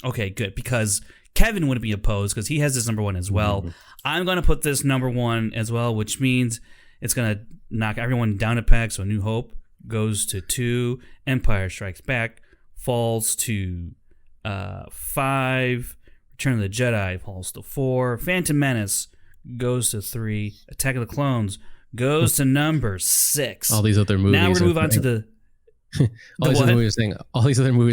Okay, good, because Kevin wouldn't be opposed because he has this number one as well. I'm going to put this number one as well, which means it's going to knock everyone down a peg. So New Hope goes to 2, Empire Strikes Back falls to 5, Return of the Jedi falls to 4, Phantom Menace goes to 3, Attack of the Clones goes to number 6. All these other movies. Now we're going to move on to the... all these other movies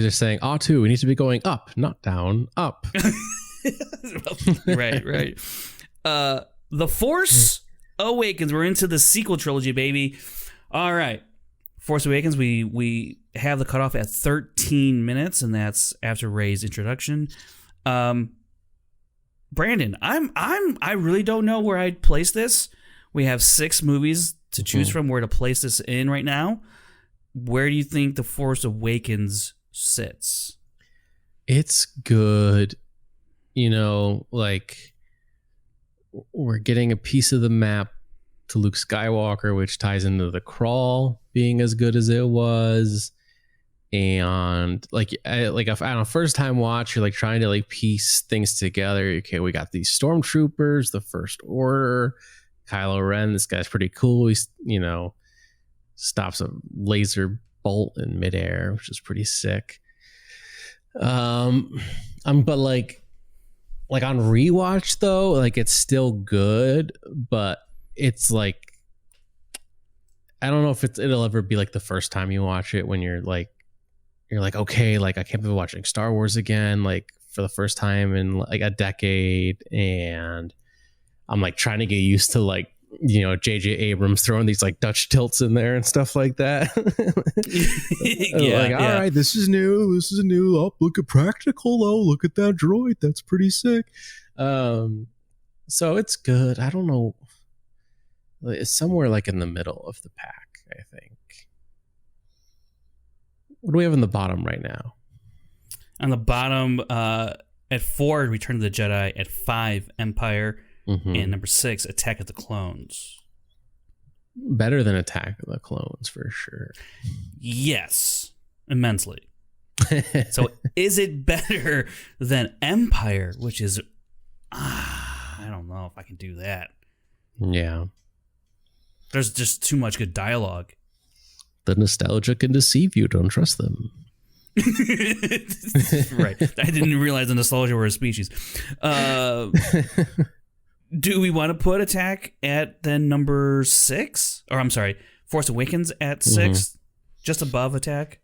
are saying, it needs to be going up, not down, up. Right. The Force Awakens. We're into the sequel trilogy, baby. All right. Force Awakens, we have the cutoff at 13 minutes, and that's after Rey's introduction. Brandon, I really don't know where I'd place this. We have 6 movies to choose from where to place this in right now. Where do you think The Force Awakens sits? It's good. Like we're getting a piece of the map to Luke Skywalker, which ties into the crawl being as good as it was. And if on a first time watch, you're like trying to like piece things together. Okay, we got these stormtroopers, the First Order, Kylo Ren. This guy's pretty cool. He's stops a laser bolt in midair, which is pretty sick. But like on rewatch though, like it's still good, but it's like I don't know if it'll ever be like the first time you watch it when you're like okay, like I can't believe watching Star Wars again, like for the first time in like a decade, and I'm like trying to get used to like J.J. Abrams throwing these like Dutch tilts in there and stuff like that. All right, this is new. Oh, look at practical. Oh, look at that droid. That's pretty sick. So it's good. I don't know. It's somewhere like in the middle of the pack, I think. What do we have in the bottom right now? On the bottom, at 4, Return of the Jedi. At 5, Empire. And number 6, Attack of the Clones. Better than Attack of the Clones, for sure. Yes, immensely. So is it better than Empire, which is... I don't know if I can do that. Yeah. There's just too much good dialogue. The nostalgia can deceive you. Don't trust them. Right. I didn't realize the nostalgia were a species. Do we want to put Attack at then number 6? Or I'm sorry, Force Awakens at 6? Just above Attack?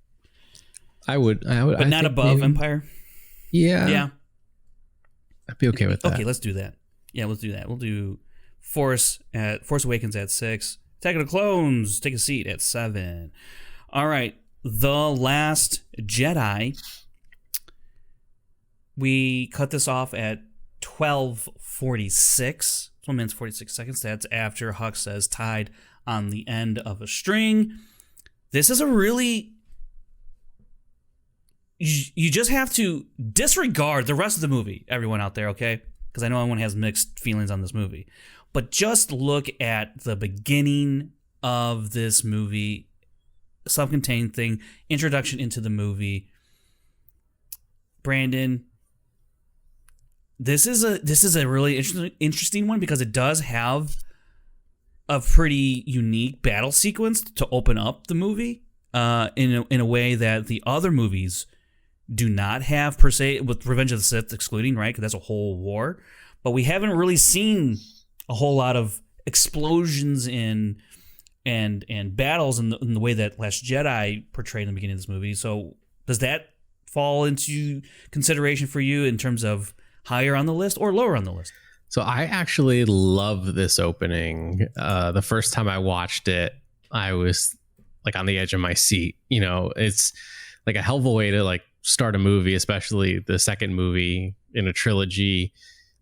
I would. But not above maybe. Empire? Yeah. I'd be okay with that. Okay, let's do that. Yeah, let's do that. We'll do Force Awakens at 6. Attack of the Clones, take a seat at 7. All right, The Last Jedi. We cut this off at 12:46. 1 minute 46 seconds. That's after Hux says tied on the end of a string. This is a really... You just have to disregard the rest of the movie, everyone out there, okay? Because I know everyone has mixed feelings on this movie. But just look at the beginning of this movie, self-contained thing, introduction into the movie. Brandon, this is a really interesting one because it does have a pretty unique battle sequence to open up the movie in a way that the other movies do not have per se, with Revenge of the Sith excluding, right? Because that's a whole war. But we haven't really seen a whole lot of explosions and battles in the way that Last Jedi portrayed in the beginning of this movie. So does that fall into consideration for you in terms of higher on the list or lower on the list? So I actually love this opening. The first time I watched it, I was like on the edge of my seat. You know, it's like a hell of a way to like start a movie, especially the second movie in a trilogy.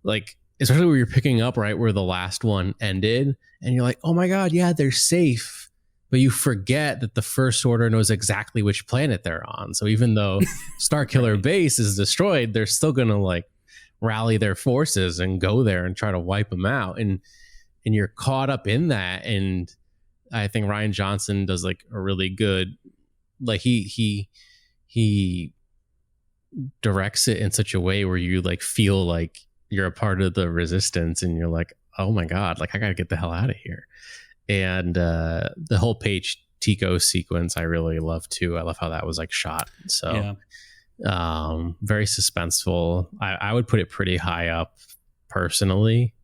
Like, especially where you're picking up right where the last one ended, and you're like, oh my God, yeah, they're safe. But you forget that the First Order knows exactly which planet they're on. So even though Starkiller Right. Base is destroyed, they're still going to like rally their forces and go there and try to wipe them out. And you're caught up in that. And I think Rian Johnson does like a really good, like he directs it in such a way where you like feel like you're a part of the resistance and you're like, oh my God, like I gotta get the hell out of here. And the whole Paige Tico sequence I really love too. I love how that was like shot. So very suspenseful. I would put it pretty high up personally.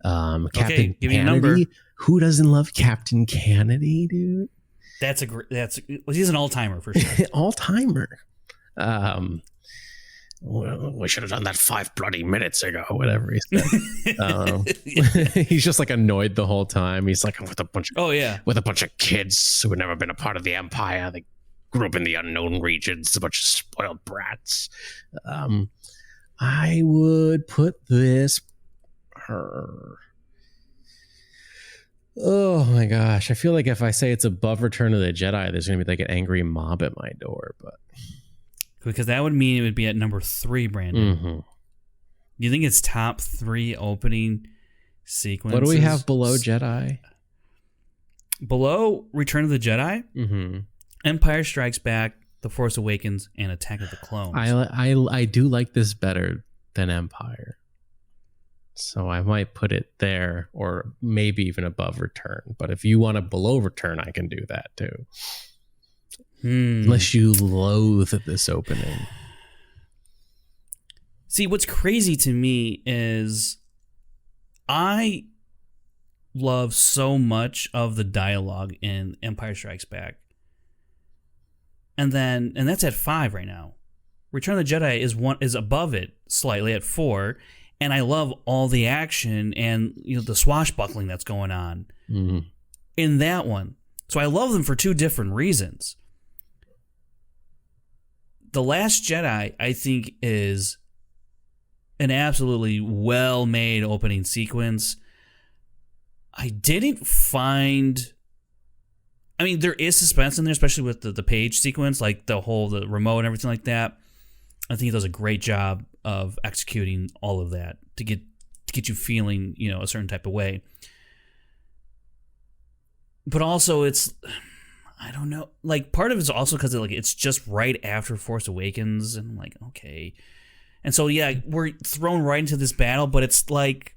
Captain give me a Kennedy. number. Who doesn't love Captain Kennedy, dude? He's an all-timer for sure. All-timer. We should have done that 5 bloody minutes ago, whatever he said. He's just like annoyed the whole time. He's like, I'm with a bunch of kids who have never been a part of the Empire. They grew up in the unknown regions, a bunch of spoiled brats. I would put this oh my gosh. I feel like if I say it's above Return of the Jedi, there's going to be like an angry mob at my door, but because that would mean it would be at number 3, Brandon. Mm-hmm. You think it's top 3 opening sequences? What do we have below Jedi? Below Return of the Jedi, Mm-hmm. Empire Strikes Back, The Force Awakens, and Attack of the Clones. I do like this better than Empire. So I might put it there or maybe even above Return. But if you want a below Return, I can do that too. Unless you loathe this opening. See, what's crazy to me is I love so much of the dialogue in Empire Strikes Back. And that's at 5 right now. Return of the Jedi is above it slightly at 4, and I love all the action and the swashbuckling that's going on in that one. So I love them for 2 different reasons. The Last Jedi, I think, is an absolutely well-made opening sequence. I didn't find... I mean, there is suspense in there, especially with the Paige sequence, like the remote and everything like that. I think he does a great job of executing all of that to get you feeling, a certain type of way. But also, it's... I don't know. Like, part of it's also because it's just right after Force Awakens, and I'm like, okay. And so, yeah, we're thrown right into this battle, but it's like,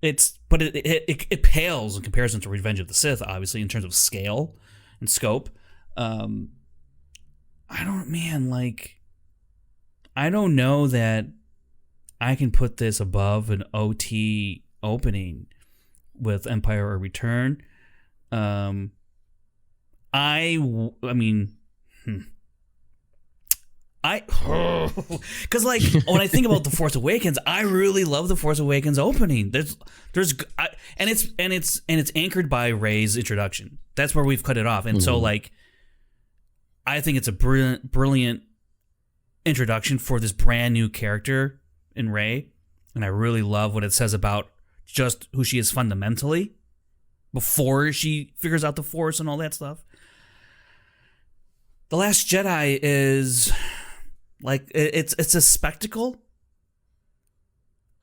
it pales in comparison to Revenge of the Sith, obviously, in terms of scale and scope. I don't know that I can put this above an OT opening with Empire or Return. Because when I think about The Force Awakens, I really love The Force Awakens opening. It's anchored by Rey's introduction. That's where we've cut it off, and so I think it's a brilliant introduction for this brand new character in Rey, and I really love what it says about just who she is fundamentally before she figures out the Force and all that stuff. The Last Jedi is like it's a spectacle,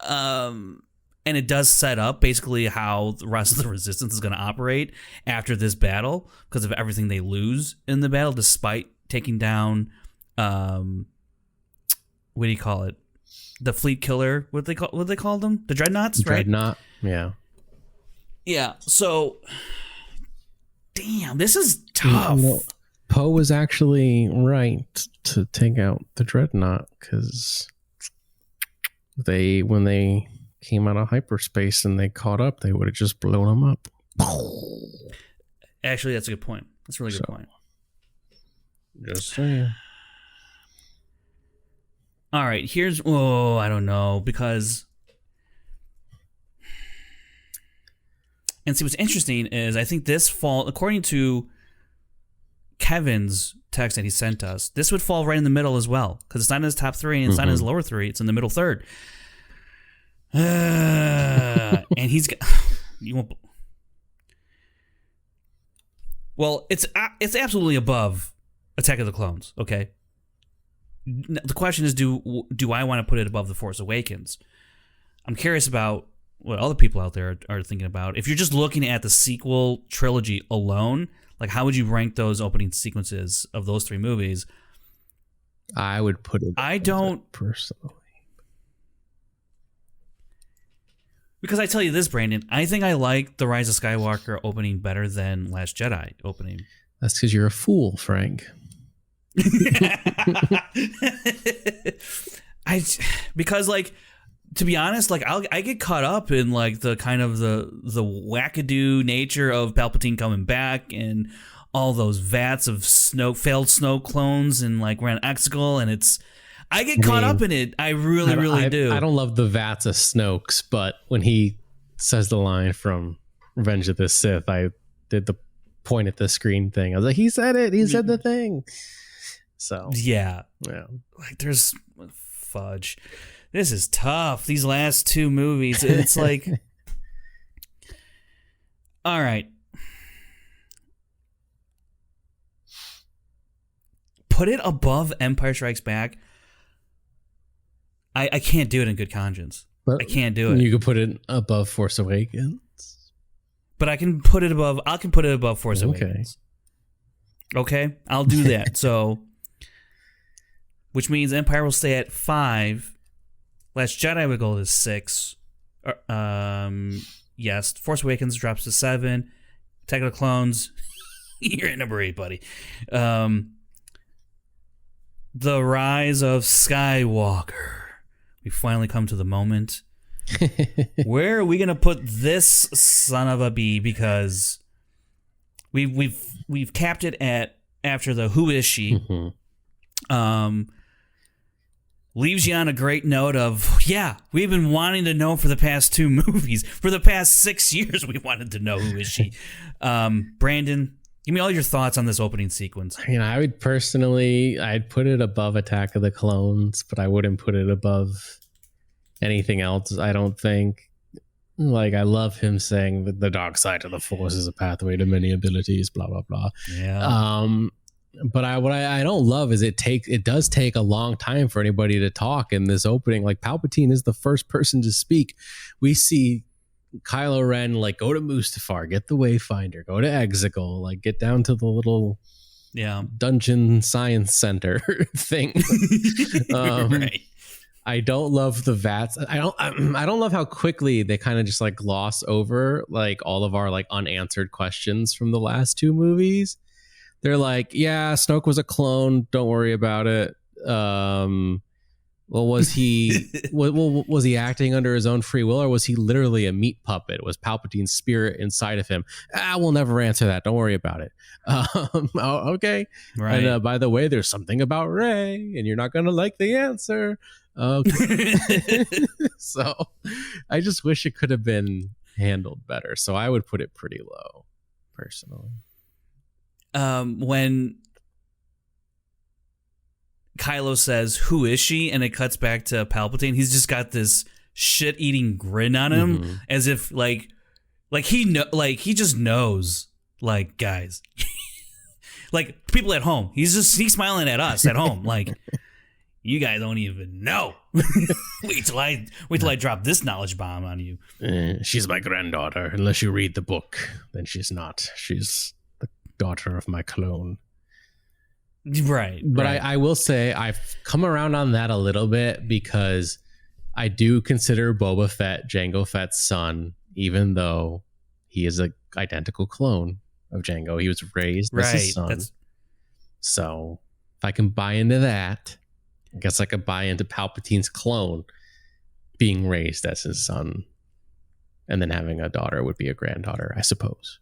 and it does set up basically how the rest of the Resistance is going to operate after this battle because of everything they lose in the battle, despite taking down what do you call it? The fleet killer. What they call them? The dreadnoughts, right? Dreadnought. Yeah. Yeah. So, damn, this is tough. Well, Poe was actually right to take out the dreadnought because when they came out of hyperspace and they caught up, they would have just blown them up. Actually, that's a good point. That's a really good point. Just saying. All right, I don't know, because... And see, what's interesting is I think this fall, according to Kevin's text that he sent us, this would fall right in the middle as well, because it's not in his top 3 and it's not in his lower 3. It's in the middle third. And he's got... You won't... Well, it's absolutely above Attack of the Clones, okay? The question is, do I want to put it above The Force Awakens? I'm curious about what other people out there are thinking about. If you're just looking at the sequel trilogy alone, like how would you rank those opening sequences of those 3 movies? I would put it. I don't personally, because I tell you this, Brandon. I think I like the Rise of Skywalker opening better than Last Jedi opening. That's because you're a fool, Frank. Because like, to be honest, like I get caught up in like the kind of the wackadoo nature of Palpatine coming back and all those vats of failed snow clones, and like we're on Exegol, and I get caught up in it. I really do. I don't love the vats of Snokes, but when he says the line from Revenge of the Sith, I did the point at the screen thing. I was like, he said it. He said the thing. So yeah, like there's fudge. This is tough. These last 2 movies, it's like, all right, put it above Empire Strikes Back. I can't do it in good conscience. But I can't do it. You could put it above Force Awakens, but I can put it above. I can put it above Force Awakens. Okay, I'll do that. So. Which means Empire will stay at 5. Last Jedi would go to 6. Yes. Force Awakens drops to 7. Attack of the Clones, you're at number 8, buddy. The Rise of Skywalker. We finally come to the moment. Where are we gonna put this son of a bee? Because we've capped it at after the Who Is She. Leaves you on a great note of, we've been wanting to know for the past 2 movies. For the past 6 years, we wanted to know who is she. Brandon, give me all your thoughts on this opening sequence. I mean, I'd put it above Attack of the Clones, but I wouldn't put it above anything else, I don't think. Like, I love him saying that the dark side of the Force is a pathway to many abilities, blah, blah, blah. Yeah. But what I don't love is it does take a long time for anybody to talk in this opening. Like, Palpatine is the first person to speak. We see Kylo Ren like go to Mustafar, get the Wayfinder, go to Exegol, like get down to the little dungeon science center thing. Right. I don't love the vats. I don't love how quickly they kind of just like gloss over like all of our like unanswered questions from the last 2 movies. They're like, yeah, Snoke was a clone. Don't worry about it. Well, was he was he acting under his own free will, or was he literally a meat puppet? Was Palpatine's spirit inside of him? We'll never answer that. Don't worry about it. Okay. Right. And by the way, there's something about Rey, and you're not gonna like the answer. Okay. So, I just wish it could have been handled better. So I would put it pretty low, personally. When Kylo says, "Who is she?" and it cuts back to Palpatine, he's just got this shit-eating grin on him, as if like he just knows, like, guys, like people at home. He's smiling at us at home, like, you guys don't even know. wait till I drop this knowledge bomb on you. She's my granddaughter. Unless you read the book, then she's not. She's the daughter of my clone. Right. But right. I will say I've come around on that a little bit, because I do consider Boba Fett Jango Fett's son, even though he is an identical clone of Jango. He was raised as his son. So if I can buy into that, I guess I could buy into Palpatine's clone being raised as his son, and then having a daughter would be a granddaughter, I suppose.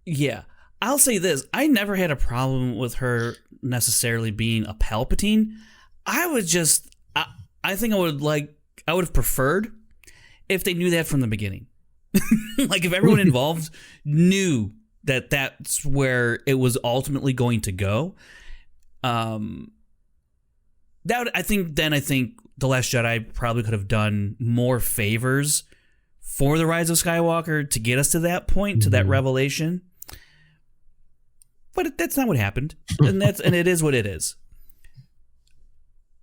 Yeah. I'll say this. I never had a problem with her necessarily being a Palpatine. I think I would have preferred if they knew that from the beginning. Like, if everyone involved knew that that's where it was ultimately going to go. I think The Last Jedi probably could have done more favors for the Rise of Skywalker to get us to that point, to that revelation. But that's not what happened, and it is what it is.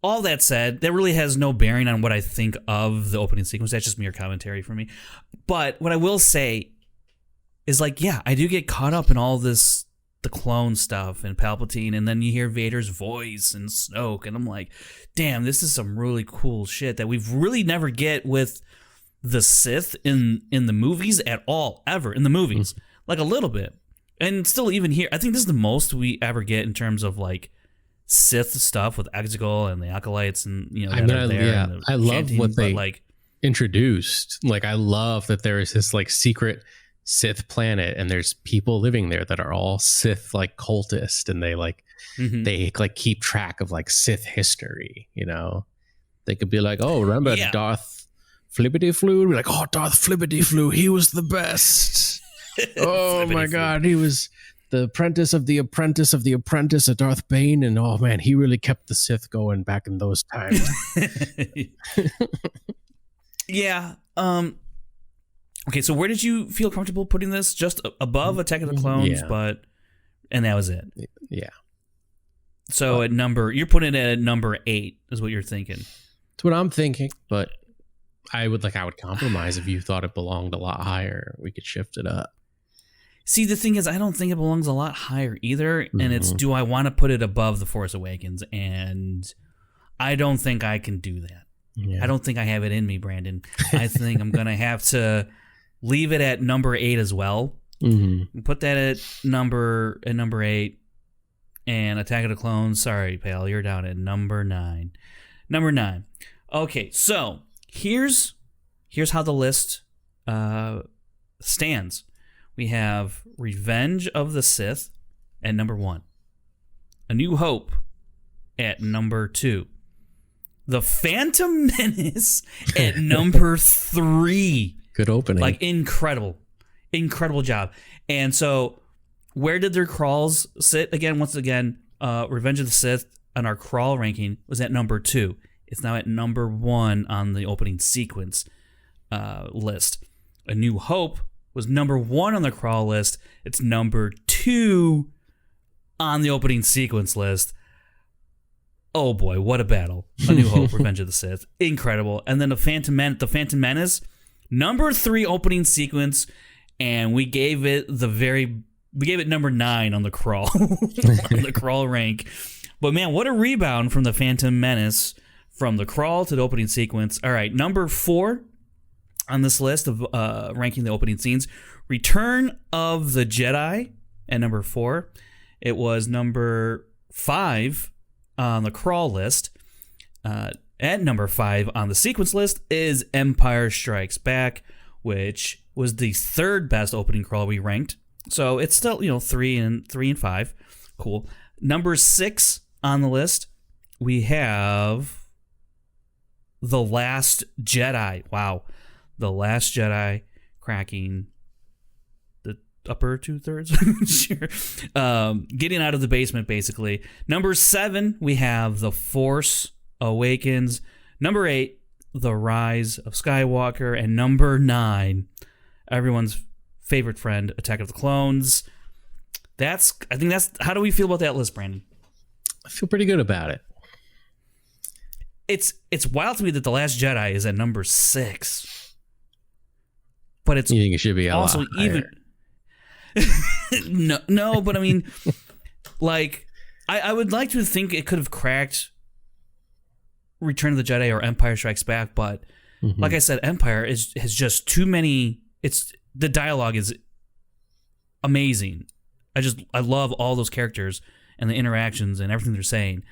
All that said, that really has no bearing on what I think of the opening sequence. That's just mere commentary for me. But what I will say is, like, yeah, I do get caught up in all this, the clone stuff and Palpatine, and then you hear Vader's voice and Snoke, and I'm like, damn, this is some really cool shit that we've really never get with the Sith in the movies at all, ever, in the movies. Like, a little bit. And still, even here, I think this is the most we ever get in terms of, like, Sith stuff with Exegol and the Acolytes, and, you know, I love what they introduced. Like, I love that there is this, like, secret Sith planet, and there's people living there that are all Sith, like, cultists, and they they keep track of, like, Sith history. You know, they could be like, oh, remember Darth Flippity Flu? Be like, oh, Darth Flippity Flu, he was the best. Oh my God, he was the apprentice of the apprentice of the apprentice of Darth Bane, and oh man, he really kept the Sith going back in those times. Yeah. Okay, so where did you feel comfortable putting this? Just above Attack of the Clones, and that was it. Yeah. So you're putting it at number 8 is what you're thinking. That's what I'm thinking, but I would compromise if you thought it belonged a lot higher. We could shift it up. See, the thing is, I don't think it belongs a lot higher either, and it's, do I want to put it above The Force Awakens? And I don't think I can do that. Yeah. I don't think I have it in me, Brandon. I think I'm going to have to leave it at number 8 as well. Put that at number 8, and Attack of the Clones, sorry, pal, you're down at number 9. Number 9. Okay, so here's how the list stands. We have Revenge of the Sith at number 1. A New Hope at number 2. The Phantom Menace at number 3. Good opening. Like, incredible. Incredible job. And so, where did their crawls sit again? Once again, Revenge of the Sith on our crawl ranking was at number 2. It's now at number 1 on the opening sequence list. A New Hope was number 1 on the crawl list. It's number 2 on the opening sequence list. Oh boy, what a battle. A New Hope, Revenge of the Sith. Incredible. And then the Phantom Menace, number 3 opening sequence, and we gave it number 9 on the crawl, on the crawl rank. But man, what a rebound from the Phantom Menace, from the crawl to the opening sequence. All right, number 4 on this list of ranking the opening scenes, Return of the Jedi at number 4. It was number 5 on the crawl list. At number 5 on the sequence list is Empire Strikes Back, which was the 3rd best opening crawl we ranked. So it's still, 3 and 5. Cool. Number 6 on the list, we have The Last Jedi. Wow. The Last Jedi cracking the upper 2/3. Sure. Getting out of the basement, basically. Number 7, we have The Force Awakens. Number 8, The Rise of Skywalker, and number 9, everyone's favorite friend, Attack of the Clones. I think that's how do we feel about that list, Brandon? I feel pretty good about it. It's wild to me that The Last Jedi is at number 6. But it's you think it should be also lot higher? Even no, but I mean, like, I would like to think it could have cracked Return of the Jedi or Empire Strikes Back, but like I said, Empire has just too many. The dialogue is amazing. I love all those characters and the interactions and everything they're saying.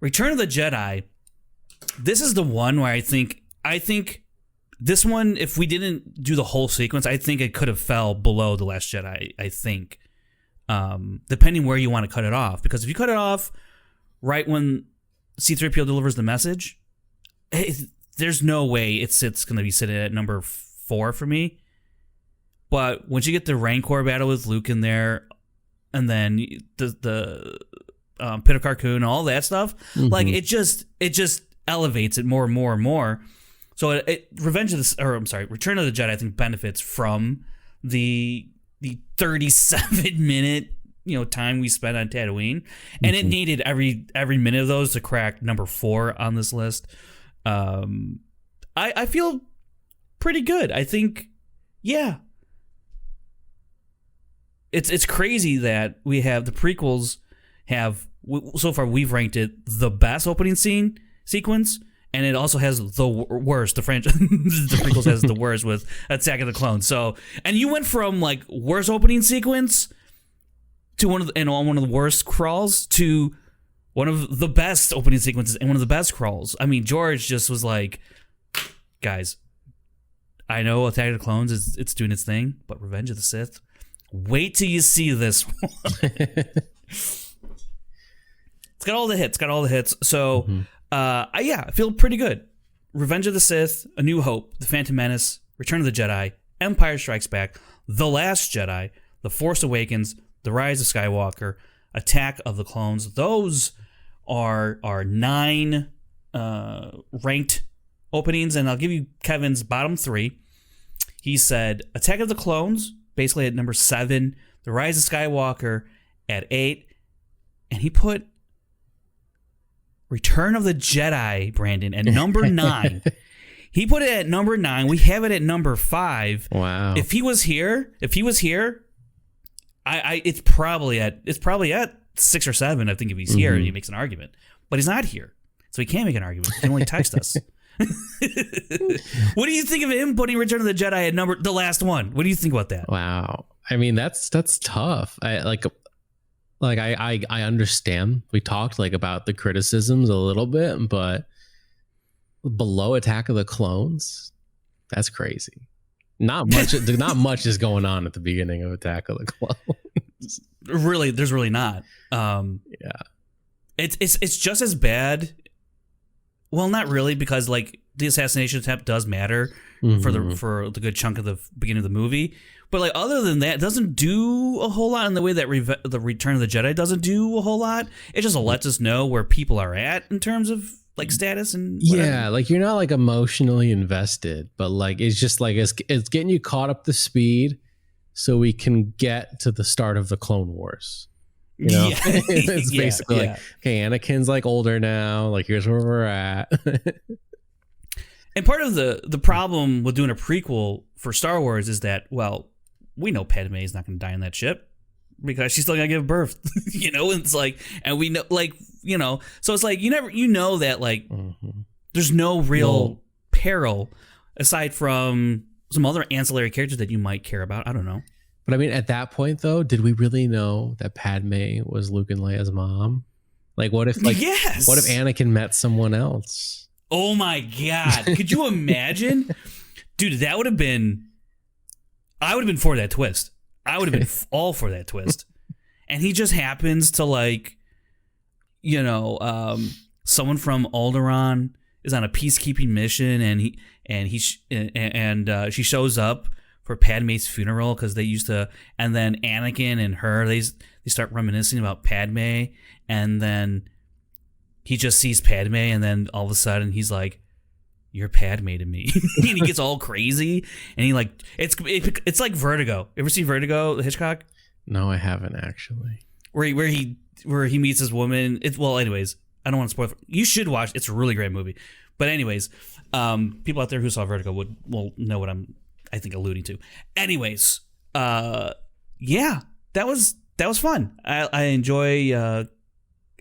Return of the Jedi, this is the one where I think this one, if we didn't do the whole sequence, I think it could have fell below The Last Jedi, I think. Depending where you want to cut it off. Because if you cut it off right when C-3PO delivers the message, there's no way it's going to be sitting at number 4 for me. But once you get the Rancor battle with Luke in there, and then the Pit of Carcoon, all that stuff, like it just elevates it more and more and more. So Return of the Jedi, I think, benefits from the 37-minute time we spent on Tatooine, and it needed every minute of those to crack number 4 on this list. I feel pretty good. I think, yeah. It's crazy that we have the prequels have so far we've ranked it the best opening sequence, and it also has the worst. The franchise, the prequels has the worst with Attack of the Clones. So, and you went from like worst opening sequence to one of the worst crawls to one of the best opening sequences and one of the best crawls. I mean, George just was like, guys, I know Attack of the Clones it's doing its thing, but Revenge of the Sith, wait till you see this one. It's got all the hits. So, I feel pretty good. Revenge of the Sith, A New Hope, The Phantom Menace, Return of the Jedi, Empire Strikes Back, The Last Jedi, The Force Awakens, The Rise of Skywalker, Attack of the Clones. Those are 9 ranked openings, and I'll give you Kevin's bottom 3. He said Attack of the Clones, basically at number 7, The Rise of Skywalker at 8, and he put Return of the Jedi, Brandon, at number 9. He put it at number 9. We have it at number 5. Wow. If he was here, it's probably at 6 or 7. I think if he's here, he makes an argument. But he's not here, so he can't make an argument. He can only text us. What do you think of him putting Return of the Jedi at the last one? What do you think about that? Wow. I mean, that's tough. I understand. We talked about the criticisms a little bit, but below Attack of the Clones, that's crazy. Not much is going on at the beginning of Attack of the Clones. Really, there's really not. Yeah. It's just as bad. Well, not really, because the assassination attempt does matter for the good chunk of the beginning of the movie. But other than that, it doesn't do a whole lot in the way that the Return of the Jedi doesn't do a whole lot. It just lets us know where people are at in terms of status and whatever. Yeah, you're not emotionally invested, but it's just it's getting you caught up to speed so we can get to the start of the Clone Wars. Yeah. It's basically okay, Anakin's older now, here's where we're at. And part of the problem with doing a prequel for Star Wars is that, well, we know Padme is not going to die on that ship because she's still going to give birth, and it's and we know, so it's you know that there's no real peril aside from some other ancillary characters that you might care about. I don't know. But I mean, at that point though, did we really know that Padme was Luke and Leia's mom? What if yes. What if Anakin met someone else? Oh my God. Could you imagine? Dude, that would have been... I would have been for that twist. I would have been all for that twist. And he just happens to someone from Alderaan is on a peacekeeping mission, and she shows up for Padme's funeral because they used to, and then Anakin and her, they start reminiscing about Padme, and then he just sees Padme, and then all of a sudden he's like, you're Padme to me. And he gets all crazy, and he like it's like Vertigo. Ever see Vertigo, the Hitchcock? No, I haven't actually. Where he meets this woman. Anyways, I don't want to spoil. You should watch. It's a really great movie. But anyways, people out there who saw Vertigo will know what I think alluding to. Anyways, yeah, that was fun. I enjoy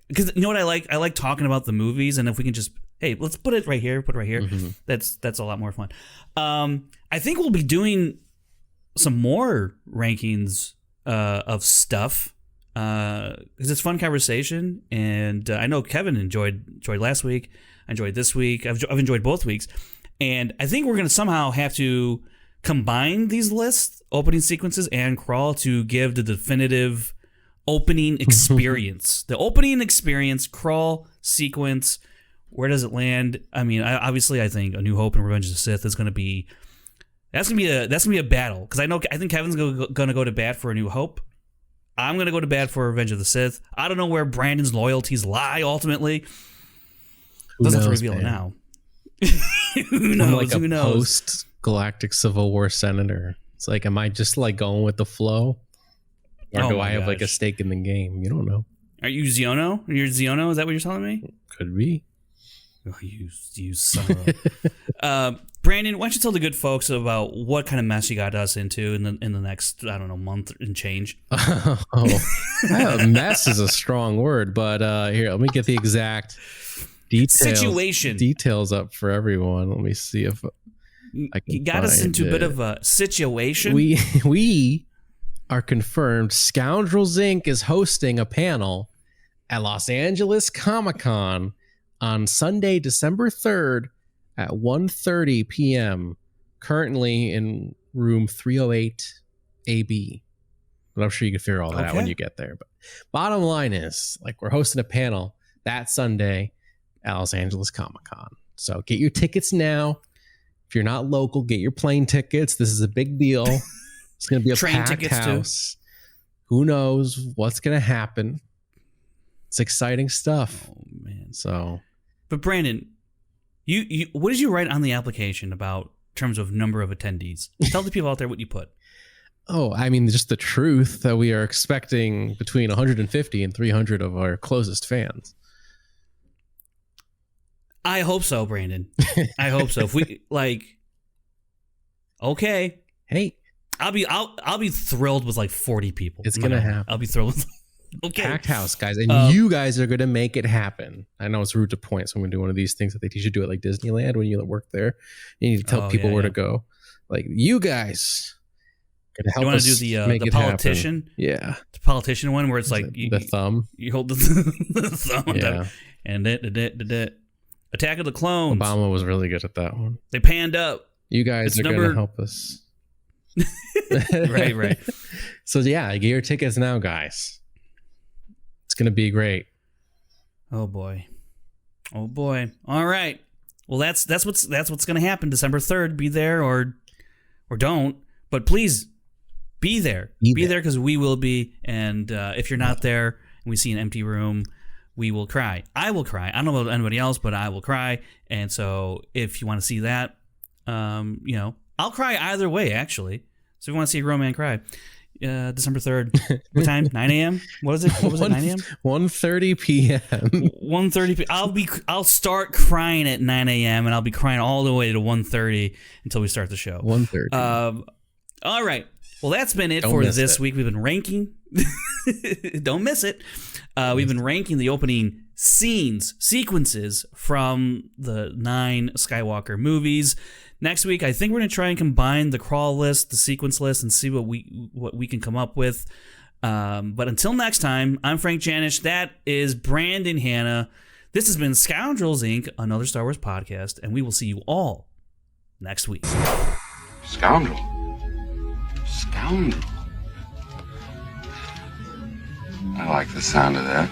because you know what I like? I like talking about the movies, and if we can just let's put it right here. Mm-hmm. That's a lot more fun. I think we'll be doing some more rankings of stuff because it's fun conversation, and I know Kevin enjoyed last week. I enjoyed this week. I've enjoyed both weeks, and I think we're going to somehow have to combine these lists, opening sequences and crawl, to give the definitive opening experience. The opening experience, crawl, sequence. Where does it land? I mean, I think A New Hope and Revenge of the Sith is going to be that's gonna be a battle, because I think Kevin's going to go to bat for A New Hope. I'm going to go to bat for Revenge of the Sith. I don't know where Brandon's loyalties lie ultimately. Doesn't have to reveal it now. Who knows? I'm like Who knows? Post-galactic Civil War senator. It's like, am I just like going with the flow, or do I have like a stake in the game? You don't know. Are you Ziono? You're Ziono? Is that what you're telling me? Could be. Oh, you son of Brandon, why don't you tell the good folks about what kind of mess you got us into in the next, I don't know, month and change? Mess is a strong word, but here, let me get the exact details up for everyone. Let me see if I can. You got us into a bit of a situation. We are confirmed. Scoundrels Inc. is hosting a panel at Los Angeles Comic-Con on Sunday, December 3rd at 1:30 p.m. Currently in room 308 AB. But I'm sure you can figure all that out when you get there. But bottom line is, like, we're hosting a panel that Sunday at Los Angeles Comic-Con. So get your tickets now. If you're not local, get your plane tickets. This is a big deal. It's going to be a packed house. Too. Who knows what's going to happen? It's exciting stuff. Oh man! So, but Brandon, you what did you write on the application about terms of number of attendees? Tell the people out there what you put. Oh, I mean, just the truth that we are expecting between 150 and 300 of our closest fans. I hope so, Brandon. I hope so. If we okay, hey, I'll be thrilled with like 40 people. It's gonna happen. I'll be thrilled with okay. Packed house, guys, and you guys are gonna make it happen. I know it's rude to point, so I'm gonna do one of these things that they teach you to do at like Disneyland when you work there. You need to tell people where to go. Like, you guys gonna help us. You want to do the politician? Happen. Yeah, the politician one where it's like the thumb. You hold the thumb, yeah, and Attack of the Clones. Obama was really good at that one. They panned up. You guys are gonna help us. right. So yeah, get your tickets now, guys. It's gonna be great. Oh boy. All right. Well, that's what's gonna happen. December 3rd. Be there or don't. But please be there. Be there because we will be. And if you're not there and we see an empty room, we will cry. I will cry. I don't know about anybody else, but I will cry. And so if you want to see that, I'll cry either way, actually. So if you want to see a grown man cry, December 3rd. What time? 9 a.m.? What was it? 9 a.m.? 1:30 p.m. 1:30 p.m. I'll start crying at 9 a.m. and I'll be crying all the way to 1:30 until we start the show. 1:30. All right. Well, that's been it for this week. We've been ranking. Don't miss it. We've been ranking the opening sequences from the 9 Skywalker movies. Next week, I think we're going to try and combine the crawl list, the sequence list, and see what we can come up with. But until next time, I'm Frank Janish. That is Brandon Hanna. This has been Scoundrels, Inc., another Star Wars podcast, and we will see you all next week. Scoundrel. I like the sound of that.